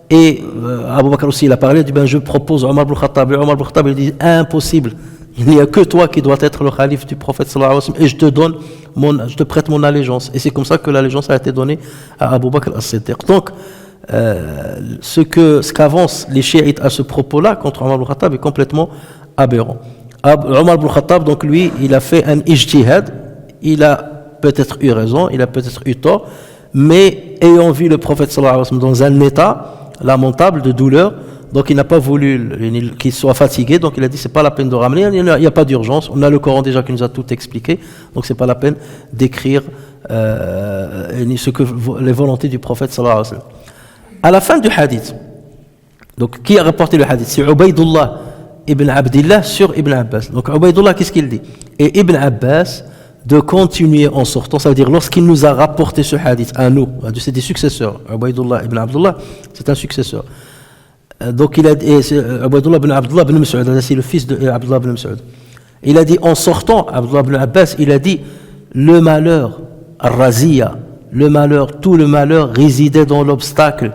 Et Abu Bakr aussi, il a parlé, il a dit, je propose Omar ibn Khattab. Et Omar ibn Khattab, il dit, impossible. Il n'y a que toi qui dois être le calife du prophète sallallahu alayhi wa sallam, et je te prête mon allégeance. Et c'est comme ça que l'allégeance a été donnée à Abu Bakr as-Siddiq. Donc, ce qu'avancent les chiites à ce propos-là contre Omar ibn Khattab est complètement aberrant. Omar ibn Khattab, donc lui, il a fait un ijtihad, il a peut-être eu raison, il a peut-être eu tort, mais ayant vu le prophète sallallahu alayhi wa sallam dans un état lamentable de douleur, donc il n'a pas voulu qu'il soit fatigué, donc il a dit c'est pas la peine de ramener, il n'y a pas d'urgence, on a le Coran déjà qui nous a tout expliqué, donc c'est pas la peine d'écrire les volontés du prophète sallallahu alayhi wa sallam. À la fin du hadith, donc qui a rapporté le hadith? C'est Ubaydullah ibn Abdillah sur Ibn Abbas. Donc Ubaydullah, qu'est-ce qu'il dit? Et Ibn Abbas de continuer en sortant, ça veut dire lorsqu'il nous a rapporté ce hadith à nous, c'est des successeurs. Ubaydullah ibn Abdullah, c'est un successeur. Donc il a dit, Ubaydullah ibn Abdullah ibn Mas'ud, c'est le fils de Abdullah ibn Mas'ud. Il a dit en sortant, Abdullah ibn Abbas, il a dit le malheur, al-Raziya, le malheur, tout le malheur résidait dans l'obstacle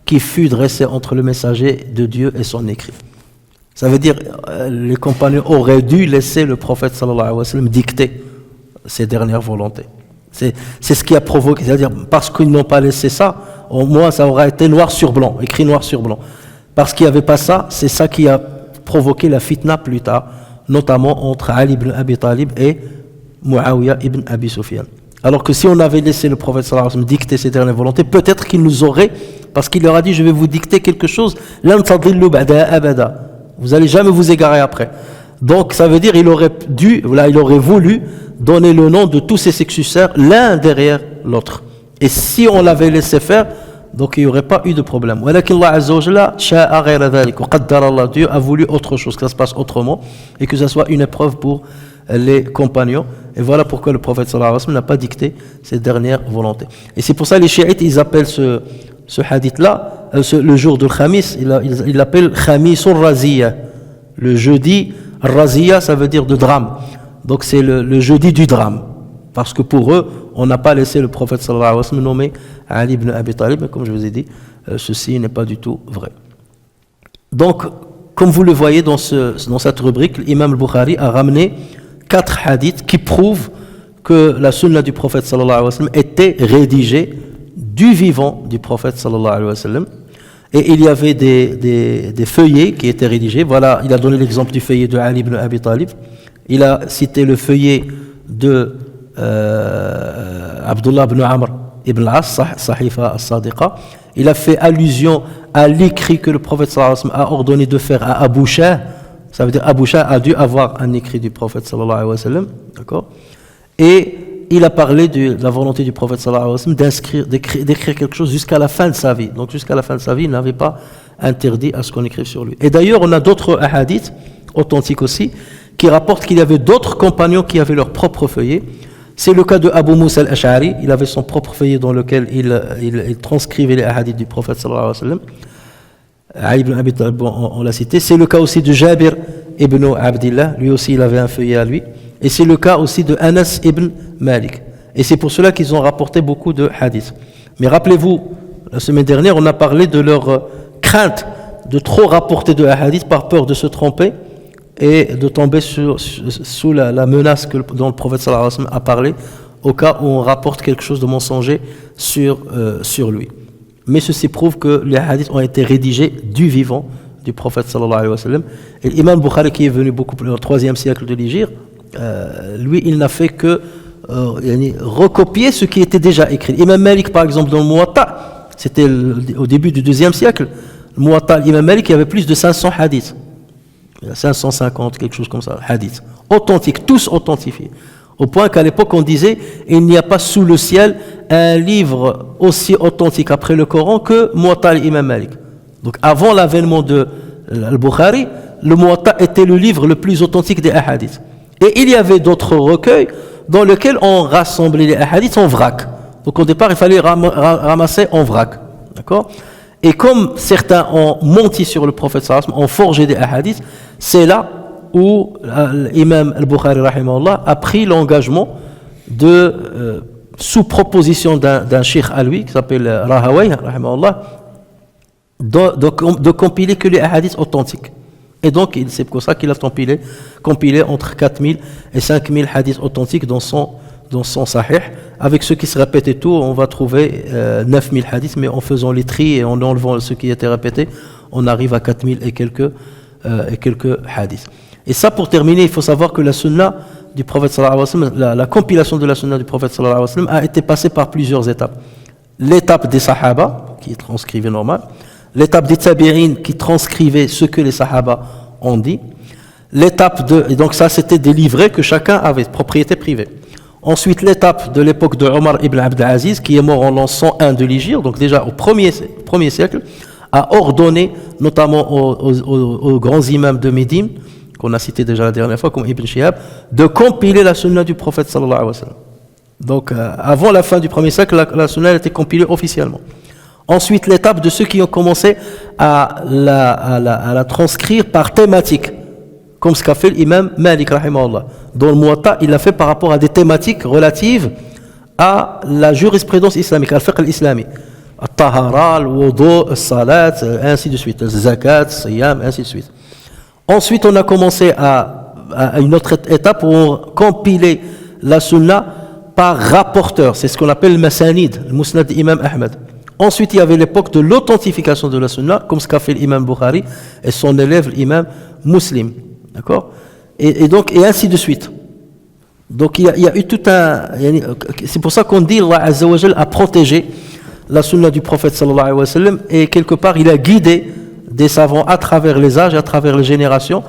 qui fut dressé entre le messager de Dieu et son écrit. Ça veut dire les compagnons auraient dû laisser le prophète sallallahu alayhi wa sallam dicter ses dernières volontés. C'est ce qui a provoqué, c'est-à-dire parce qu'ils n'ont pas laissé ça, au moins ça aura été noir sur blanc, écrit noir sur blanc. Parce qu'il n'y avait pas ça, c'est ça qui a provoqué la fitna plus tard, notamment entre Ali ibn Abi Talib et Muawiyah ibn Abi Sufyan. Alors que si on avait laissé le prophète sallallahu alayhi wa sallam dicter ses dernières volontés, peut-être qu'il nous aurait, parce qu'il leur a dit je vais vous dicter quelque chose, lan tadillu ba'da abada. Vous n'allez jamais vous égarer après. Donc ça veut dire il aurait voulu donner le nom de tous ses successeurs l'un derrière l'autre. Et si on l'avait laissé faire, donc il n'y aurait pas eu de problème. Dieu a voulu autre chose, que ça se passe autrement et que ça soit une épreuve pour les compagnons. Et voilà pourquoi le prophète sallallahu alayhi wa sallam n'a pas dicté ses dernières volontés. Et c'est pour ça que les chiites, ils appellent ce hadith-là, le jour de Khamis, ils l'appellent Khamisul Raziya. Le jeudi, Raziya, ça veut dire de drame. Donc c'est le jeudi du drame. Parce que pour eux, on n'a pas laissé le prophète sallallahu alayhi wa sallam nommer Ali ibn Abi Talib, mais comme je vous ai dit, ceci n'est pas du tout vrai. Donc, comme vous le voyez dans cette rubrique, l'imam al-Bukhari a ramené 4 hadiths qui prouvent que la sunna du prophète sallallahu alayhi wa sallam était rédigée du vivant du prophète sallallahu alayhi wa sallam. Et il y avait des feuillets qui étaient rédigés. Voilà, il a donné l'exemple du feuillet de Ali ibn Abi Talib. Il a cité le feuillet de Abdullah ibn Amr ibn al-As, Sahifa al-Sadiqa. Il a fait allusion à l'écrit que le prophète sallallahu alayhi wa sallam a ordonné de faire à Abu Shah. Ça veut dire Abu Shah a dû avoir un écrit du prophète sallallahu alayhi wa sallam. D'accord? Et il a parlé de la volonté du prophète sallallahu alayhi wa sallam d'écrire quelque chose jusqu'à la fin de sa vie. Donc jusqu'à la fin de sa vie, il n'avait pas interdit à ce qu'on écrive sur lui. Et d'ailleurs, on a d'autres hadiths authentiques aussi qui rapportent qu'il y avait d'autres compagnons qui avaient leur propre feuillet. C'est le cas de Abu Musa al-Ash'ari, il avait son propre feuillet dans lequel il transcrivait les hadiths du prophète sallallahu alayhi wa sallam. Ali ibn Abi Talib, on l'a cité. C'est le cas aussi de Jabir ibn Abdillah, lui aussi il avait un feuillet à lui. Et c'est le cas aussi de Anas ibn Malik. Et c'est pour cela qu'ils ont rapporté beaucoup de hadiths. Mais rappelez-vous, la semaine dernière, on a parlé de leur crainte de trop rapporter de hadiths par peur de se tromper et de tomber sous la menace dont le prophète sallallahu alayhi wa sallam a parlé, au cas où on rapporte quelque chose de mensonger sur lui. Mais ceci prouve que les hadiths ont été rédigés du vivant du prophète sallallahu alayhi wa sallam. Et l'imam Bukhari, qui est venu beaucoup plus au 3e siècle de l'Hégire, lui, il n'a fait que recopier ce qui était déjà écrit. Imam Malik, par exemple, dans le Muwatta, c'était au début du 2e siècle, le Muwatta, l'imam Malik, il y avait plus de 500 hadiths. 550, quelque chose comme ça, hadiths. Authentiques, tous authentifiés. Au point qu'à l'époque, on disait, il n'y a pas sous le ciel un livre aussi authentique après le Coran que Muwatta l'imam Malik. Donc avant l'avènement de Al-Bukhari, le Muwatta était le livre le plus authentique des hadiths. Et il y avait d'autres recueils dans lesquels on rassemblait les hadiths en vrac. Donc au départ, il fallait ramasser en vrac. D'accord ? Et comme certains ont menti sur le prophète sallallahu alayhi wa sallam, ont forgé des hadiths, c'est là où l'imam al-Bukhari rahimahullah a pris l'engagement de, sous proposition d'un cheikh à lui, qui s'appelle Rahawayh rahimahullah, de compiler que les hadiths authentiques. Et donc, c'est pour ça qu'il a compilé entre 4000 et 5000 hadiths authentiques dans son sahih. Avec ceux qui se répètent et tout, on va trouver 9000 hadiths, mais en faisant les tris et en enlevant ceux qui étaient répétés, on arrive à 4000 et quelques hadiths. Et ça, pour terminer, il faut savoir que la sunna du prophète sallallahu alayhi wa sallam, la compilation de la sunna du prophète sallallahu alayhi wa sallam a été passée par plusieurs étapes. L'étape des sahaba, qui est transcrivée normal, l'étape des tabi'in, qui transcrivait ce que les sahaba ont dit, et donc ça c'était des livrets que chacun avait, propriété privée. Ensuite, l'étape de l'époque de Omar ibn Abd al-Aziz, qui est mort en l'an 101 de l'Hégire, donc déjà au premier siècle, a ordonné, notamment aux grands imams de Médine, qu'on a cité déjà la dernière fois, comme Ibn Shihab, de compiler la sunna du prophète sallallahu alayhi wa sallam. Donc, avant la fin du premier siècle, la sunna a été compilée officiellement. Ensuite, l'étape de ceux qui ont commencé à la transcrire par thématique, comme ce qu'a fait l'imam Malik rahimahullah. Dans le Muwatta, il l'a fait par rapport à des thématiques relatives à la jurisprudence islamique, al-fiqh al-islami. Al-tahara, al-wudu, al-salat, ainsi de suite, al-zakat, al-siyam, ainsi de suite. Ensuite, on a commencé à une autre étape où on compilait la sunna par rapporteur. C'est ce qu'on appelle le masanid, le musnad d'imam Ahmed. Ensuite, il y avait l'époque de l'authentification de la sunna, comme ce qu'a fait l'imam Bukhari et son élève l'imam Muslim. D'accord ? Et ainsi de suite. Donc, il y a eu tout un... C'est pour ça qu'on dit Allah Azza wa Jal a protégé la sunna du prophète sallallahu alayhi wa sallam, et quelque part, il a guidé des savants à travers les âges, à travers les générations,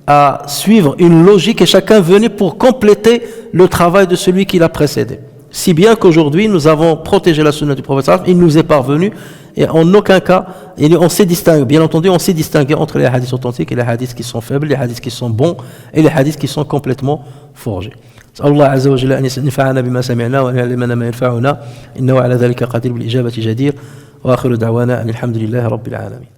à suivre une logique, et chacun venait pour compléter le travail de celui qui l'a précédé. Si bien qu'aujourd'hui, nous avons protégé la sunna du prophète sallallahu alayhi wa sallam, il nous est parvenu, et en aucun cas, on s'est distingué, bien entendu, on s'est distingué entre les hadiths authentiques et les hadiths qui sont faibles, les hadiths qui sont bons et les hadiths qui sont complètement forgés. Allah Azza wa Jalla an yanfa'ana bima sami'na wa an yu'allimana ma yanfa'una innahu ala dhalika qadir bil ijabati jadir wa akhiru da'wana alhamdulillahi rabbil alamin.